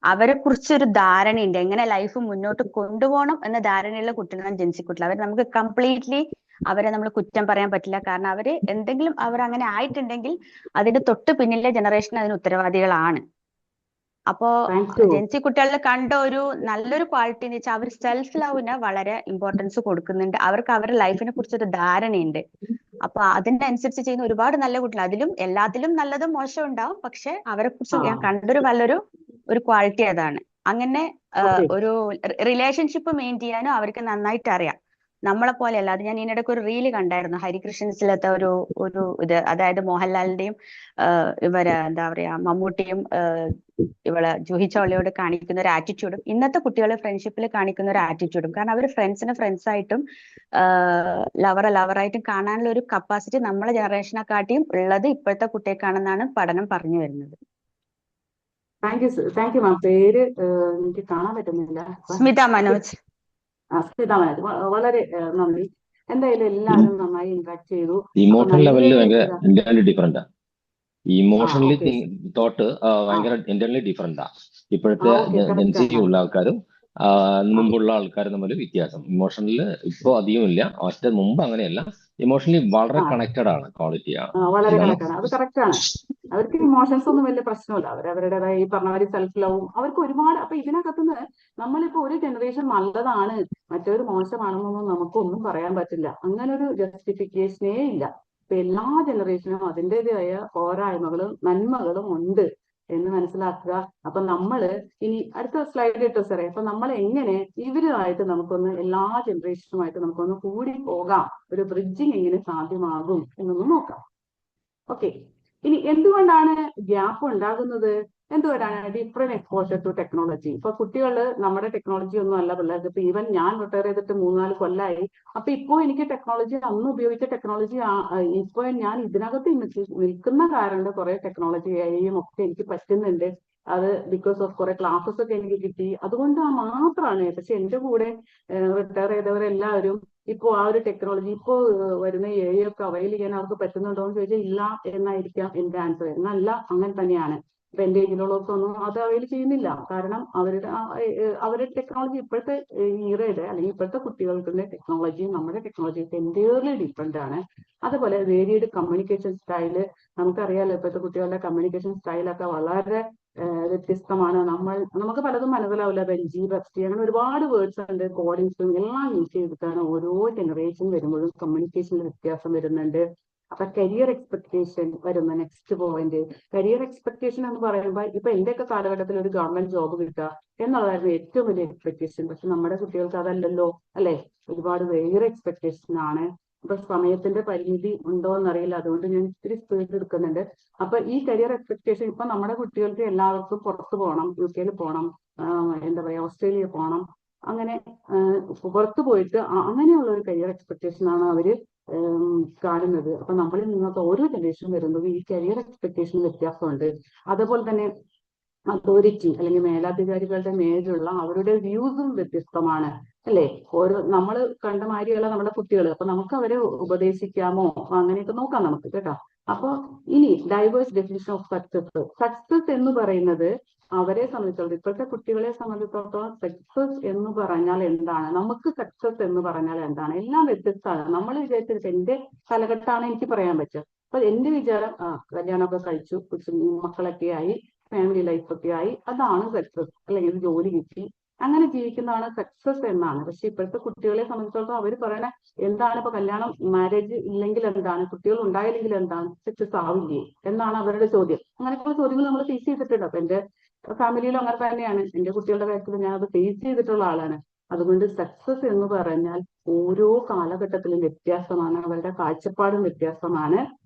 അവരെ കുറിച്ചൊരു ധാരണയുണ്ട്, എങ്ങനെ ലൈഫ് മുന്നോട്ട് കൊണ്ടുപോകണം എന്ന ധാരണയുള്ള കുട്ടികളാണ് ജെൻസി കുട്ടികൾ. അവർ നമുക്ക് കംപ്ലീറ്റ്ലി അവരെ നമ്മൾ കുറ്റം പറയാൻ പറ്റില്ല. കാരണം അവര് എന്തെങ്കിലും അവർ അങ്ങനെ ആയിട്ടുണ്ടെങ്കിൽ അതിന്റെ തൊട്ട് പിന്നിലെ ജനറേഷൻ അതിന് ഉത്തരവാദികളാണ്. അപ്പോ ജെൻസി കുട്ടികളിൽ കണ്ട ഒരു നല്ലൊരു ക്വാളിറ്റി എന്ന് വെച്ചാൽ അവർ സെൽഫ് ലവിന് വളരെ ഇമ്പോർട്ടൻസ് കൊടുക്കുന്നുണ്ട്. അവർക്ക് അവരുടെ ലൈഫിനെ കുറിച്ചൊരു ധാരണയുണ്ട്. അപ്പൊ അതിന്റെ അനുസരിച്ച് ചെയ്യുന്ന ഒരുപാട് നല്ല കുട്ടികൾ. എല്ലാത്തിലും നല്ലതും മോശം ഉണ്ടാവും. പക്ഷെ അവരെ കുറിച്ച് ഞാൻ കണ്ടൊരു ഒരു ക്വാളിറ്റി അതാണ്. അങ്ങനെ ഒരു റിലേഷൻഷിപ്പ് മെയിൻറ്റെയിൻ ചെയ്യാനും അവർക്ക് നന്നായിട്ട് അറിയാം. നമ്മളെ പോലെയല്ല. അത് ഞാൻ ഇതിനിടയ്ക്ക് ഒരു റീല് കണ്ടായിരുന്നു, ഹരികൃഷ്ണൻസിലത്തെ ഒരു ഇത്. അതായത് മോഹൻലാലിന്റെയും എന്താ പറയാ മമ്മൂട്ടിയും ജൂഹി ചൗളയോട് കാണിക്കുന്ന ഒരു ആറ്റിറ്റ്യൂഡും ഇന്നത്തെ കുട്ടികളെ ഫ്രണ്ട്ഷിപ്പിൽ കാണിക്കുന്ന ഒരു ആറ്റിറ്റ്യൂഡും. കാരണം അവർ ഫ്രണ്ട്സിനെ ഫ്രണ്ട്സായിട്ടും ലവറായിട്ടും കാണാനുള്ള ഒരു കപ്പാസിറ്റി നമ്മളെ ജനറേഷനെക്കാട്ടിയും ഉള്ളത് ഇപ്പോഴത്തെ കുട്ടികൾക്കാണെന്നാണ് പഠനം പറഞ്ഞു വരുന്നത്. താങ്ക് യു മാം. പേര് എനിക്ക് കാണാൻ പറ്റുന്നില്ല. സ്മിത മനോജ്. സ്മിത മനോജ്, വളരെ നന്ദി. എന്തായാലും എല്ലാവരും നന്നായി ഇന്ററാക്ട് ചെയ്തു. ഇമോഷണൽ ലെവലിൽ ഭയങ്കര ഇന്റർണലി ഡിഫറെന്റാ. ഇമോഷണലി തോട്ട് ഭയങ്കര ഇന്റർണലി ഡിഫറെന്റാ ഇപ്പോഴത്തെ ജെൻസി ഉള്ള ആൾക്കാരും മുമ്പുള്ള ആൾക്കാർ തമ്മിൽ വ്യത്യാസം. ഇമോഷണലിൽ ഇപ്പോൾ അധികമില്ല, ഒറ്റ മുമ്പ് അങ്ങനെയല്ല. ഇമോഷണലി വളരെ കണക്റ്റഡ് ആണ്, ക്വാളിറ്റി ആണ്. വളരെ കണക്കാണ്, അത് കറക്റ്റാണ്. അവർക്ക് ഇമോഷൻസ് ഒന്നും വലിയ പ്രശ്നമില്ല. അവരവരുടേതായ ഈ പറഞ്ഞ മാതിരി സെൽഫ് ലവും അവർക്ക് ഒരുപാട്. അപ്പൊ ഇതിനകത്തുനിന്ന് നമ്മളിപ്പോ ഒരു ജനറേഷൻ നല്ലതാണ് മറ്റൊരു മോശമാണെന്നൊന്നും നമുക്കൊന്നും പറയാൻ പറ്റില്ല. അങ്ങനെ ഒരു ജസ്റ്റിഫിക്കേഷനേ ഇല്ല. ഇപ്പൊ എല്ലാ ജനറേഷനും അതിൻ്റെതായ പോരായ്മകളും നന്മകളും ഉണ്ട് എന്ന് മനസ്സിലാക്കുക. അപ്പൊ നമ്മള് ഇനി അടുത്ത സ്ലൈഡ് ഇട്ടോ സാറേ. അപ്പൊ നമ്മൾ എങ്ങനെ ഇവരുമായിട്ട് നമുക്കൊന്ന് എല്ലാ ജനറേഷനുമായിട്ട് നമുക്കൊന്ന് കൂടി പോകാം, ഒരു ബ്രിഡ്ജിങ് എങ്ങനെ സാധ്യമാകും എന്നൊന്ന് നോക്കാം. ഓക്കെ, ഇനി എന്തുകൊണ്ടാണ് ഗ്യാപ്പ് ഉണ്ടാകുന്നത്? എന്തുകൊണ്ടാണ് ഡിഫറെന്റ് എക്സ്പോഷർ ടു ടെക്നോളജി? ഇപ്പൊ കുട്ടികള് നമ്മുടെ ടെക്നോളജി ഒന്നും അല്ല പിള്ളേർക്ക്. ഇപ്പൊ ഈവൻ ഞാൻ റിട്ടയർ ചെയ്തിട്ട് 3-4 കൊല്ലമായി. അപ്പൊ ഇപ്പോ എനിക്ക് ടെക്നോളജി, അന്ന് ഉപയോഗിച്ച ടെക്നോളജി ഇപ്പൊ ഞാൻ ഇതിനകത്ത് നിൽക്കുന്ന കാരണം കുറെ ടെക്നോളജിയും ഒക്കെ എനിക്ക് പറ്റുന്നുണ്ട്. അത് ബിക്കോസ് ഓഫ് കുറെ ക്ലാസ്സസ് ഒക്കെ എനിക്ക് കിട്ടി, അതുകൊണ്ട് മാത്രമാണ്. പക്ഷെ എന്റെ കൂടെ റിട്ടയർ ചെയ്തവരെല്ലാവരും ഇപ്പോ ആ ഒരു ടെക്നോളജി ഇപ്പോൾ വരുന്ന AI ഒക്കെ അവൈൽ ചെയ്യാൻ അവർക്ക് പറ്റുന്നുണ്ടോ എന്ന് ചോദിച്ചാൽ ഇല്ല എന്നായിരിക്കാം എന്റെ ആൻസർ. എന്നല്ല, അങ്ങനെ തന്നെയാണ്. ഇപ്പൊ എന്റെ ഏജിലുള്ളവർക്കൊന്നും അത് അവൈൽ ചെയ്യുന്നില്ല. കാരണം അവരുടെ ടെക്നോളജി ഇപ്പോഴത്തെ ഈറയുടെ അല്ലെങ്കിൽ ഇപ്പോഴത്തെ കുട്ടികൾക്കുള്ള ടെക്നോളജിയും നമ്മുടെ ടെക്നോളജിയൊക്കെ എൻറ്റയർലി ഡിഫറെന്റ് ആണ്. അതുപോലെ വേരിയഡ് കമ്മ്യൂണിക്കേഷൻ സ്റ്റൈല്, നമുക്കറിയാലോ ഇപ്പോഴത്തെ കുട്ടികളുടെ കമ്മ്യൂണിക്കേഷൻ സ്റ്റൈലൊക്കെ വളരെ വ്യത്യസ്തമാണ്. നമുക്ക് പലതും മനസ്സിലാവില്ല. ബെഞ്ചി, ബെസ്റ്റി, അങ്ങനെ ഒരുപാട് വേർഡ്സ് ഉണ്ട്. കോഡിങ്സും എല്ലാം യൂസ് ചെയ്തിട്ടാണ് ഓരോ ജനറേഷൻ വരുമ്പോഴും കമ്മ്യൂണിക്കേഷനിൽ വ്യത്യാസം വരുന്നുണ്ട്. അപ്പൊ കരിയർ എക്സ്പെക്ടേഷൻ വരുന്ന നെക്സ്റ്റ് പോയിന്റ്. കരിയർ എക്സ്പെക്ടേഷൻ എന്ന് പറയുമ്പോൾ ഇപ്പൊ എന്റെയൊക്കെ കാലഘട്ടത്തിൽ ഒരു ഗവൺമെന്റ് ജോബ് കിട്ടുക എന്നുള്ളതായിരുന്നു ഏറ്റവും വലിയ എക്സ്പെക്ടേഷൻ. പക്ഷെ നമ്മുടെ കുട്ടികൾക്ക് അതല്ലല്ലോ, അല്ലെ? ഒരുപാട് വേറെ എക്സ്പെക്ടേഷൻ ആണ്. അപ്പൊ സമയത്തിന്റെ പരിമിതി ഉണ്ടോ എന്നറിയില്ല, അതുകൊണ്ട് ഞാൻ ഇത്തിരി സ്പീഡ് എടുക്കുന്നുണ്ട്. അപ്പൊ ഈ കരിയർ എക്സ്പെക്ടേഷൻ ഇപ്പൊ നമ്മുടെ കുട്ടികൾക്ക് എല്ലാവർക്കും പുറത്തു പോകണം, UK പോകണം, എന്താ പറയാ, ഓസ്ട്രേലിയ പോകണം, അങ്ങനെ പുറത്തു പോയിട്ട് അങ്ങനെയുള്ള ഒരു കരിയർ എക്സ്പെക്ടേഷൻ ആണ് അവര് കാണുന്നത്. അപ്പൊ നമ്മളിൽ നിന്നൊക്കെ ഓരോ ജനറേഷൻ വരുന്നത് ഈ കരിയർ എക്സ്പെക്ടേഷൻ വ്യത്യാസമുണ്ട്. അതുപോലെ തന്നെ അതോറിറ്റി അല്ലെങ്കിൽ മേലധികാരികളുടെ മേലുള്ള അവരുടെ വ്യൂസും വ്യത്യസ്തമാണ്, അല്ലെ? നമ്മൾ കണ്ട മാതിരിയല്ല നമ്മുടെ കുട്ടികൾ. അപ്പൊ നമുക്ക് അവരെ ഉപദേശിക്കാമോ, അങ്ങനെയൊക്കെ നോക്കാം നമുക്ക്, കേട്ടോ. അപ്പൊ ഇനി ഡൈവേഴ്സ് ഡെഫിനിഷൻ ഓഫ് സക്സസ് എന്ന് പറയുന്നത് അവരെ സംബന്ധിച്ചിടത്തോളം, ഇപ്പോഴത്തെ കുട്ടികളെ സംബന്ധിച്ചിടത്തോളം സക്സസ് എന്ന് പറഞ്ഞാൽ എന്താണ്, നമുക്ക് സക്സസ് എന്ന് പറഞ്ഞാൽ എന്താണ്, എല്ലാം വ്യത്യസ്തമാണ്. നമ്മൾ വിചാരിച്ചത് എന്റെ കാലഘട്ടമാണ് എനിക്ക് പറയാൻ പറ്റുക. അപ്പൊ എന്റെ വിചാരം കല്യാണമൊക്കെ കഴിച്ചു, മക്കളൊക്കെ ആയി, ഫാമിലി ലൈഫൊക്കെ ആയി, അതാണ് സക്സസ്, അല്ലെങ്കിൽ ജോലി കിട്ടി, അങ്ങനെ ജീവിക്കുന്നതാണ് സക്സസ് എന്നാണ്. പക്ഷെ ഇപ്പോഴത്തെ കുട്ടികളെ സംബന്ധിച്ചിടത്തോളം അവർ പറയണ എന്താണ്, ഇപ്പൊ കല്യാണം മാരേജ് ഇല്ലെങ്കിൽ എന്താണ്, കുട്ടികൾ ഉണ്ടായില്ലെങ്കിൽ എന്താണ്, സക്സസ് ആവില്ലേ എന്നാണ് അവരുടെ ചോദ്യം. അങ്ങനെയൊക്കെയുള്ള ചോദ്യങ്ങൾ നമ്മൾ ഫേസ് ചെയ്തിട്ടുണ്ട്. അപ്പൊ എന്റെ ഫാമിലിയിലും അങ്ങനെ തന്നെയാണ്. എന്റെ കുട്ടികളുടെ കാര്യത്തിൽ ഞാൻ അത് ഫേസ് ചെയ്തിട്ടുള്ള ആളാണ്. അതുകൊണ്ട് സക്സസ് എന്ന് പറഞ്ഞാൽ ഓരോ കാലഘട്ടത്തിലും വ്യത്യാസമാണ്, അവരുടെ കാഴ്ചപ്പാടും വ്യത്യാസമാണ്.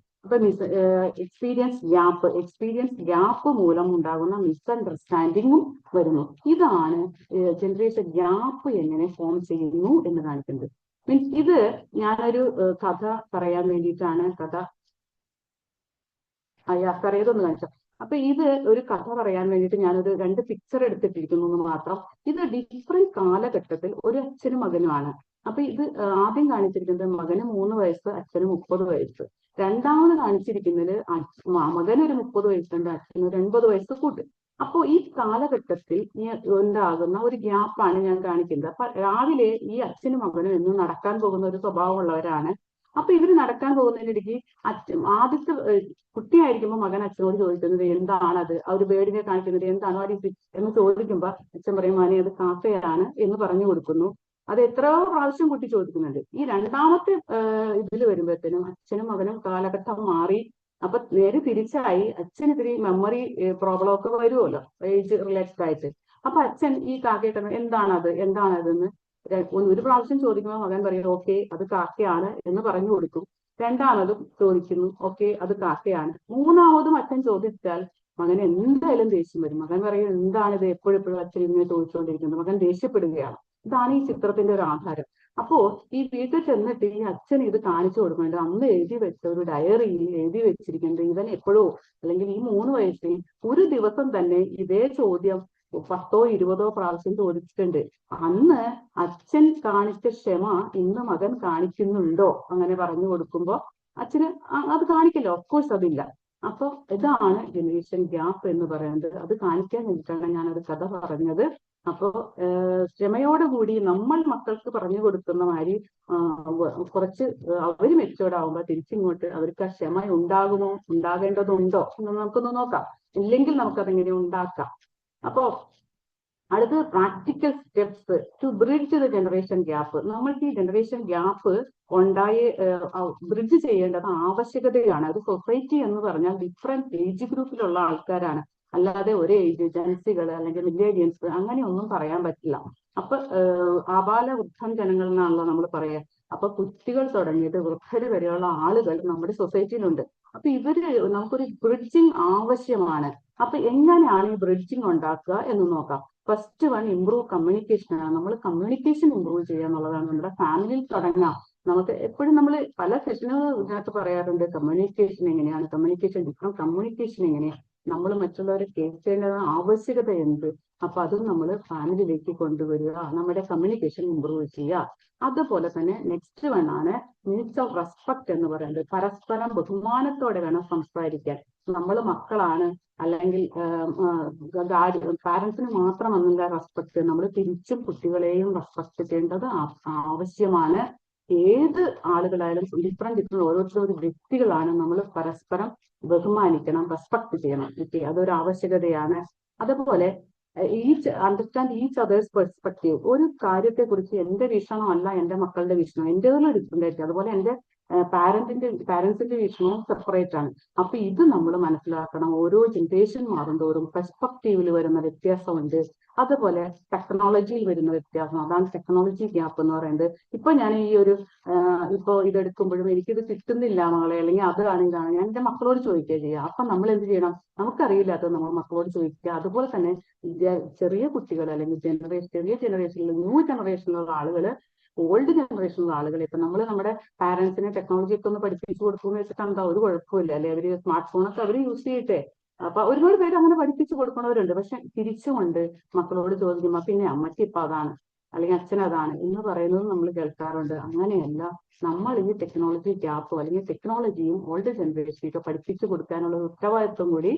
അപ്പൊ എക്സ്പീരിയൻസ് ഗ്യാപ്പ് മൂലം ഉണ്ടാകുന്ന മിസ്അണ്ടർസ്റ്റാൻഡിങ്ങും വരുന്നു. ഇതാണ് ജനറേഷൻ ഗ്യാപ്പ് എങ്ങനെ ഫോം ചെയ്യുന്നു എന്ന് കാണിക്കുന്നത്. മീൻസ് ഇത് ഞാനൊരു കഥ പറയാൻ വേണ്ടിയിട്ടാണ്. ഇതൊന്ന് കാണിച്ചോ. അപ്പൊ ഇത് ഒരു കഥ പറയാൻ വേണ്ടിയിട്ട് ഞാനൊരു 2 പിക്ചർ എടുത്തിട്ടിരിക്കുന്നു എന്ന് മാത്രം. ഇത് ഡിഫറെന്റ് കാലഘട്ടത്തിൽ ഒരു അച്ഛനും മകനുമാണ്. അപ്പൊ ഇത് ആദ്യം കാണിച്ചിരിക്കുന്നത് മകന് 3 വയസ്സ്, അച്ഛന് 30 വയസ്സ്. രണ്ടാമത് കാണിച്ചിരിക്കുന്നത് മകന് ഒരു 30 വയസ്സുണ്ട്, അച്ഛന് ഒരു 80 വയസ്സ് കൂട്ട്. അപ്പോ ഈ കാലഘട്ടത്തിൽ ഉണ്ടാകുന്ന ഒരു ഗ്യാപ്പാണ് ഞാൻ കാണിക്കുന്നത്. അപ്പൊ രാവിലെ ഈ അച്ഛനും മകനും എന്നും നടക്കാൻ പോകുന്ന ഒരു സ്വഭാവമുള്ളവരാണ്. അപ്പൊ ഇവര് നടക്കാൻ പോകുന്നതിനിടയ്ക്ക് ആദ്യത്തെ കുട്ടിയായിരിക്കുമ്പോൾ മകൻ അച്ഛനോട് ചോദിക്കുന്നത് എന്താണത്, ആ ഒരു ബേർഡിനെ കാണിക്കുന്നത് എന്താണ് എന്ന് ചോദിക്കുമ്പോ അച്ഛൻ പറയും മോനെ അത് കാക്കയാണ് എന്ന് പറഞ്ഞു കൊടുക്കുന്നു. അത് എത്രയോ പ്രാവശ്യം കുട്ടി ചോദിക്കുന്നുണ്ട്. ഈ രണ്ടാമത്തെ ഇതിൽ വരുമ്പോഴത്തേനും അച്ഛനും മകനും കാലഘട്ടം മാറി. അപ്പൊ നേരെ തിരിച്ചായി, അച്ഛൻ ഇത്തിരി മെമ്മറി പ്രോബ്ലം ഒക്കെ വരുമല്ലോ ഏജ് റിലേറ്റഡ് ആയിട്ട്. അപ്പൊ അച്ഛൻ ഈ കാക്കയുടെ എന്താണതെന്ന് ഒരു പ്രാവശ്യം ചോദിക്കുമ്പോൾ മകൻ പറയും ഓക്കെ അത് കാക്കയാണ് എന്ന് പറഞ്ഞു കൊടുക്കും. രണ്ടാമതും ചോദിക്കുന്നു, ഓക്കെ അത് കാക്കയാണ്. മൂന്നാമതും അച്ഛൻ ചോദിച്ചാൽ മകൻ എന്തായാലും ദേഷ്യം വരും. മകൻ പറയും എന്താണിത് എപ്പോഴും അച്ഛൻ ഇങ്ങനെ ചോദിച്ചുകൊണ്ടിരിക്കുന്നത്. മകൻ ദേഷ്യപ്പെടുകയാണ്. ഇതാണ് ഈ ചിത്രത്തിന്റെ ഒരു ആധാരം. അപ്പോ ഈ വീട്ടിൽ ചെന്നിട്ട് ഈ അച്ഛൻ ഇത് കാണിച്ചു കൊടുക്കേണ്ടത് അന്ന് എഴുതി വെച്ച ഒരു ഡയറിയിൽ എഴുതി വെച്ചിരിക്കുന്നത് ഇവൻ എപ്പോഴോ അല്ലെങ്കിൽ ഈ 3 വയസ്സിൽ ഒരു ദിവസം തന്നെ ഇതേ ചോദ്യം 10ഓ 20ഓ പ്രാവശ്യം ചോദിച്ചിട്ടുണ്ട്. അന്ന് അച്ഛൻ കാണിച്ച ക്ഷമ ഇന്ന് മകൻ കാണിക്കുന്നുണ്ടോ? അങ്ങനെ പറഞ്ഞു കൊടുക്കുമ്പോ അച്ഛന് അത് കാണിക്കല്ലോ, ഓഫ്കോഴ്സ് അതില്ല. അപ്പൊ ഇതാണ് ജനറേഷൻ ഗ്യാപ്പ് എന്ന് പറയുന്നത്. അത് കാണിക്കാൻ വേണ്ടിയിട്ടാണ് ഞാനൊരു കഥ പറഞ്ഞത്. അപ്പോൾ ക്ഷമയോടുകൂടി നമ്മൾ മക്കൾക്ക് പറഞ്ഞു കൊടുക്കുന്ന മാതിരി കുറച്ച് അവർ മെച്ചൂർഡ് ആകുമ്പോൾ തിരിച്ചിങ്ങോട്ട് അവർക്ക് ആ ക്ഷമ ഉണ്ടാകുമോ, ഉണ്ടാകേണ്ടതുണ്ടോ എന്ന് നമുക്കൊന്ന് നോക്കാം. ഇല്ലെങ്കിൽ നമുക്കതെങ്ങനെ ഉണ്ടാക്കാം. അപ്പോ അടുത്തത് practical steps to bridge the generation gap. നമ്മൾക്ക് ഈ ജനറേഷൻ ഗ്യാപ്പ് ബ്രിഡ്ജ് ചെയ്യേണ്ടത് ആവശ്യകതയാണ്. ഒരു സൊസൈറ്റി എന്ന് പറഞ്ഞാൽ ഡിഫറെന്റ് ഏജ് ഗ്രൂപ്പിലുള്ള ആൾക്കാരാണ്, അല്ലാതെ ഒരേ ഏജ് ജൻസികൾ അല്ലെങ്കിൽ മില്ലേനിയൽസ് അങ്ങനെയൊന്നും പറയാൻ പറ്റില്ല. അപ്പൊ ആബാല വൃദ്ധം ജനങ്ങൾ എന്നാണല്ലോ നമ്മൾ പറയാ. അപ്പൊ കുട്ടികൾ തുടങ്ങിയിട്ട് വൃദ്ധര് വരെയുള്ള ആളുകൾ നമ്മുടെ സൊസൈറ്റിയിലുണ്ട്. അപ്പൊ നമുക്കൊരു ബ്രിഡ്ജിങ് ആവശ്യമാണ്. അപ്പൊ എങ്ങനെയാണ് ഈ ബ്രിഡ്ജിങ് ഉണ്ടാക്കുക എന്ന് നോക്കാം. ഫസ്റ്റ് വൺ ഇംപ്രൂവ് കമ്മ്യൂണിക്കേഷൻ ആണ്. നമ്മൾ കമ്മ്യൂണിക്കേഷൻ ഇംപ്രൂവ് ചെയ്യുക എന്നുള്ളതാണ്. നമ്മുടെ ഫാമിലിയിൽ തുടങ്ങാം. നമുക്ക് എപ്പോഴും നമ്മൾ പല സെഷനുകളിനകത്ത് പറയാറുണ്ട് കമ്മ്യൂണിക്കേഷൻ എങ്ങനെയാണ്, കമ്മ്യൂണിക്കേഷൻ എങ്ങനെയാണ്, നമ്മൾ മറ്റുള്ളവരെ കേൾക്കേണ്ട ആവശ്യകത എന്ത്. അപ്പൊ അതും നമ്മൾ ഫാമിലിയിലേക്ക് കൊണ്ടുവരിക, നമ്മുടെ കമ്മ്യൂണിക്കേഷൻ ഇംപ്രൂവ് ചെയ്യുക. അതുപോലെ തന്നെ നെക്സ്റ്റ് വൺ ആണ് മ്യൂച്വൽ റെസ്പെക്ട് എന്ന് പറയുന്നത്. പരസ്പരം ബഹുമാനത്തോടെ വേണം സംസാരിക്കാൻ. നമ്മൾ മക്കളാണ് അല്ലെങ്കിൽ പാരന്റ്സിന് മാത്രം അന്നില്ല റെസ്പെക്ട്, നമ്മൾ തിരിച്ചും കുട്ടികളെയും റെസ്പെക്ട് ചെയ്യേണ്ടത് ആവശ്യമാണ്. ഏത് ആളുകളായാലും ഡിഫറെന്റ് ഓരോരുത്തരും ഒരു വ്യക്തികളാണ്. നമ്മൾ പരസ്പരം ബഹുമാനിക്കണം, റെസ്പെക്ട് ചെയ്യണം. അതൊരു ആവശ്യകതയാണ്. അതുപോലെ അണ്ടർസ്റ്റാൻഡ് ഈച്ച് അതേഴ്സ് പെർസ്പെക്റ്റീവ്. ഒരു കാര്യത്തെ കുറിച്ച് എന്റെ വീക്ഷണമല്ല എന്റെ മക്കളുടെ വീക്ഷണം, എന്റേതുള്ള ഡിഫറെന്റ് ആയിരിക്കും. അതുപോലെ എന്റെ പാരന്റ്സിന്റെ വീക്ഷണവും സെപ്പറേറ്റ് ആണ്. അപ്പൊ ഇത് നമ്മൾ മനസ്സിലാക്കണം. ഓരോ ജനറേഷൻ മാറുന്തോറും പെർസ്പെക്റ്റീവിൽ വരുന്ന വ്യത്യാസമുണ്ട്. അതുപോലെ ടെക്നോളജിയിൽ വരുന്ന വ്യത്യാസം, അതാണ് ടെക്നോളജി ഗ്യാപ്പ് എന്ന് പറയുന്നത്. ഇപ്പൊ ഞാൻ ഈ ഒരു ഇതെടുക്കുമ്പോഴും എനിക്കിത് കിട്ടുന്നില്ല മകളെ, അല്ലെങ്കിൽ അതാണ് ഇതാണ്, ഞാൻ എന്റെ മക്കളോട് ചോദിക്കുക ചെയ്യുക. അപ്പൊ നമ്മൾ എന്ത് ചെയ്യണം? നമുക്കറിയില്ലാത്തത് നമ്മൾ മക്കളോട് ചോദിക്കുക. അതുപോലെ തന്നെ ചെറിയ കുട്ടികൾ അല്ലെങ്കിൽ ചെറിയ ജനറേഷനിൽ ന്യൂ ജനറേഷനിലുള്ള ആളുകള് ഓൾഡ് ജനറേഷനിലുള്ള ആളുകൾ ഇപ്പൊ നമ്മുടെ പാരന്റ്സിനെ ടെക്നോളജി ഒക്കെ ഒന്ന് പഠിപ്പിച്ചു കൊടുക്കുമെന്ന് വെച്ചിട്ട് എന്താ ഒരു കുഴപ്പമില്ല അല്ലെ? അവര് സ്മാർട്ട് ഫോണൊക്കെ അവര് യൂസ് ചെയ്യട്ടെ. അപ്പൊ ഒരുപാട് പേര് അങ്ങനെ പഠിപ്പിച്ചു കൊടുക്കുന്നവരുണ്ട്. പക്ഷെ തിരിച്ചുകൊണ്ട് മക്കളോട് ചോദിക്കുമ്പോ പിന്നെ അമ്മയ്ക്ക് ഇപ്പൊ അതാണ് അല്ലെങ്കിൽ അച്ഛൻ അതാണ് എന്ന് പറയുന്നത് നമ്മൾ കേൾക്കാറുണ്ട്. അങ്ങനെയല്ല. നമ്മൾ ഈ ടെക്നോളജി ഗ്യാപ്പോ അല്ലെങ്കിൽ ടെക്നോളജിയും ഓൾഡ് ജനറേഷനൊക്കെ പഠിപ്പിച്ചു കൊടുക്കാനുള്ള ഉത്തരവാദിത്വം കൂടി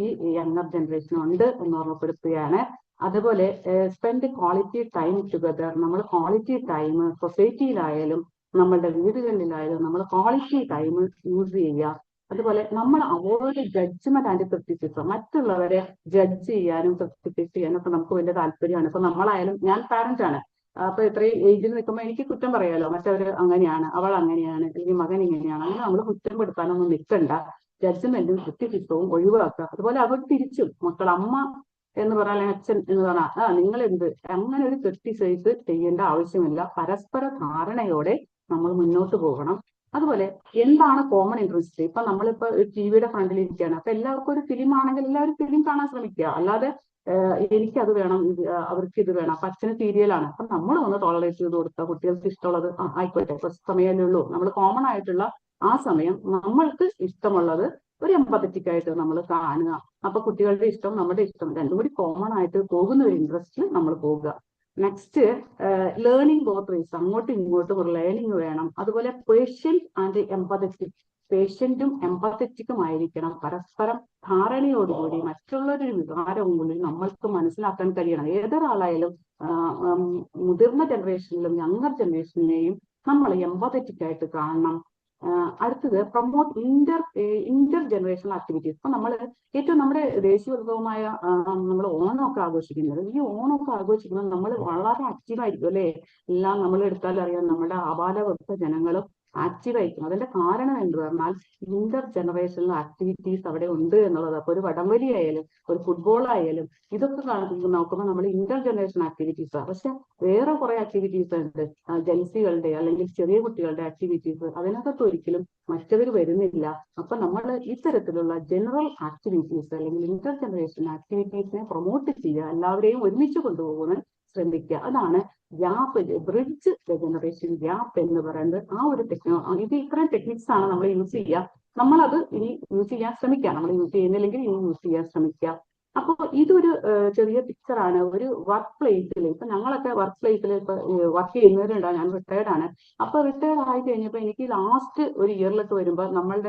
ഈ യങ്ങർ ജനറേഷൻ ഉണ്ട് എന്ന് ഓർമ്മപ്പെടുത്തുകയാണ്. അതുപോലെ സ്പെൻഡ് ക്വാളിറ്റി ടൈം ടുഗദർ. നമ്മൾ ക്വാളിറ്റി ടൈം സൊസൈറ്റിയിലായാലും നമ്മളുടെ വീടുകളിലായാലും നമ്മൾ ക്വാളിറ്റി ടൈം യൂസ് ചെയ്യുക. അതുപോലെ നമ്മൾ അവോയ്ഡ് ജഡ്ജ്മെന്റ് ആൻഡ് ക്രിറ്റിസിസം. മറ്റുള്ളവരെ ജഡ്ജ് ചെയ്യാനും ക്രിറ്റിസൈസ് ചെയ്യാനും ഒക്കെ നമുക്ക് വലിയ താല്പര്യമാണ്. ഇപ്പൊ നമ്മളായാലും, ഞാൻ പാരന്റ് ആണ്, അപ്പൊ ഇത്രയും ഏജിൽ നിൽക്കുമ്പോൾ എനിക്ക് കുറ്റം പറയാലോ, മറ്റവര് അങ്ങനെയാണ്, അവൾ അങ്ങനെയാണ്, അല്ലെങ്കിൽ മകൻ ഇങ്ങനെയാണ്, അങ്ങനെ നമ്മൾ കുറ്റപ്പെടുത്താനൊന്നും നിൽക്കണ്ട. ജഡ്ജ്മെന്റും ക്രിറ്റിസിസവും ഒഴിവാക്കുക. അതുപോലെ അവർ തിരിച്ചും മക്കൾ അമ്മ എന്ന് പറഞ്ഞാൽ അച്ഛൻ എന്ന് പറഞ്ഞാൽ നിങ്ങൾ എന്ത്, അങ്ങനെ ഒരു ക്രിറ്റിസൈസ് ചെയ്യേണ്ട ആവശ്യമില്ല. പരസ്പര ധാരണയോടെ നമ്മൾ മുന്നോട്ട് പോകണം. അതുപോലെ എന്താണ് കോമൺ ഇൻട്രസ്റ്റ്? ഇപ്പൊ നമ്മളിപ്പോ ടിവിയുടെ ഫ്രണ്ടിൽ ഇരിക്കുകയാണ്. അപ്പൊ എല്ലാവർക്കും ഒരു ഫിലിം ആണെങ്കിൽ എല്ലാവരും ഫിലിം കാണാൻ ശ്രമിക്കുക. അല്ലാതെ എനിക്കത് വേണം, അവർക്ക് ഇത് വേണം. അപ്പൊ അച്ഛന് സീരിയലാണ്, അപ്പൊ നമ്മൾ ഒന്ന് ടോളറേറ്റ് ചെയ്ത് കൊടുക്കുക. കുട്ടികൾക്ക് ഇഷ്ടമുള്ളത് ആയിക്കോട്ടെ, കുറച്ച് സമയമല്ലേ ഉള്ളൂ, നമ്മൾ കോമൺ ആയിട്ടുള്ള ആ സമയം നമ്മൾക്ക് ഇഷ്ടമുള്ളത് ഒരു എംപത്തറ്റിക് ആയിട്ട് നമ്മൾ കാണുക. അപ്പൊ കുട്ടികളുടെ ഇഷ്ടം നമ്മുടെ ഇഷ്ടം രണ്ടും കൂടി കോമൺ ആയിട്ട് പോകുന്ന ഒരു ഇൻട്രസ്റ്റിൽ നമ്മൾ പോവുക. Next learning both vase. അങ്ങോട്ടും ഇങ്ങോട്ടും ഒരു ലേണിംഗ് വേണം. അതുപോലെ പേഷ്യൻസ് ആൻഡ് എംപത്തറ്റിക്. പേഷ്യന്റും എംപത്തറ്റിക്കും ആയിരിക്കണം. പരസ്പരം ധാരണയോടുകൂടി മറ്റുള്ളൊരു വികാരവും കൂടി നമ്മൾക്ക് മനസ്സിലാക്കാൻ കഴിയണം. ഏതൊരാളായാലും മുതിർന്ന ജനറേഷനിലും യങ്ങർ ജനറേഷനെയും നമ്മൾ എംപത്തറ്റിക് ആയിട്ട് കാണണം. അടുത്തത് പ്രൊമോട്ട് ഇന്റർ ജനറേഷണൽ ആക്ടിവിറ്റീസ്. ഇപ്പൊ നമ്മൾ ഏറ്റവും നമ്മുടെ ദേശീയ ഉത്സവമായ നമ്മൾ ഓണമൊക്കെ ആഘോഷിക്കുന്നത്, ഈ ഓണമൊക്കെ ആഘോഷിക്കുന്നത് നമ്മൾ വളരെ ആക്റ്റീവായിരിക്കും അല്ലെ? എല്ലാം നമ്മൾ എടുത്താൽ അറിയാം, നമ്മുടെ ആബാലവൃദ്ധ ജനങ്ങളും ആക്റ്റീവായിരിക്കും. അതിന്റെ കാരണം എന്ന് പറഞ്ഞാൽ ഇന്റർ ജനറേഷണൽ ആക്ടിവിറ്റീസ് അവിടെ ഉണ്ട് എന്നുള്ളത്. അപ്പൊ ഒരു വടംവലി ആയാലും ഒരു ഫുട്ബോൾ ആയാലും ഇതൊക്കെ നോക്കുമ്പോൾ നമ്മൾ ഇന്റർ ജനറേഷൻ ആക്ടിവിറ്റീസാണ്. പക്ഷെ വേറെ കുറെ ആക്ടിവിറ്റീസ് ഉണ്ട്, ജൻസികളുടെ അല്ലെങ്കിൽ ചെറിയ കുട്ടികളുടെ ആക്ടിവിറ്റീസ്. അതിനകത്ത് ഒരിക്കലും മറ്റവർ വരുന്നില്ല. അപ്പൊ നമ്മൾ ഇത്തരത്തിലുള്ള ജനറൽ ആക്ടിവിറ്റീസ് അല്ലെങ്കിൽ ഇന്റർ ജനറേഷൻ ആക്ടിവിറ്റീസിനെ പ്രൊമോട്ട് ചെയ്യുക, എല്ലാവരെയും ഒരുമിച്ച് കൊണ്ടുപോകാൻ ശ്രമിക്കുക. അതാണ് ഗ്യാപ്പ്, ബ്രിഡ്ജ് ജനറേഷൻ ഗ്യാപ്പ് എന്ന് പറയുന്നത്. ആ ഒരു ഇത്രയും ടെക്നിക്സ് ആണ് നമ്മൾ യൂസ് ചെയ്യുക. നമ്മളത് ഇനി യൂസ് ചെയ്യാൻ ശ്രമിക്കുക. നമ്മൾ യൂസ് ചെയ്യുന്നില്ലെങ്കിൽ ഇനി യൂസ് ചെയ്യാൻ ശ്രമിക്കുക. അപ്പോൾ ഇതൊരു ചെറിയ പിക്ചറാണ് ഒരു വർക്ക് പ്ലേസിൽ. ഇപ്പൊ ഞങ്ങളൊക്കെ വർക്ക് പ്ലേസിൽ ഇപ്പൊ വർക്ക് ചെയ്യുന്നവരുണ്ടാവും. ഞാൻ റിട്ടയർഡ് ആണ്. അപ്പൊ റിട്ടയർഡ് ആയി കഴിഞ്ഞപ്പോൾ എനിക്ക് ലാസ്റ്റ് ഒരു ഇയറിലൊക്കെ വരുമ്പോൾ നമ്മൾ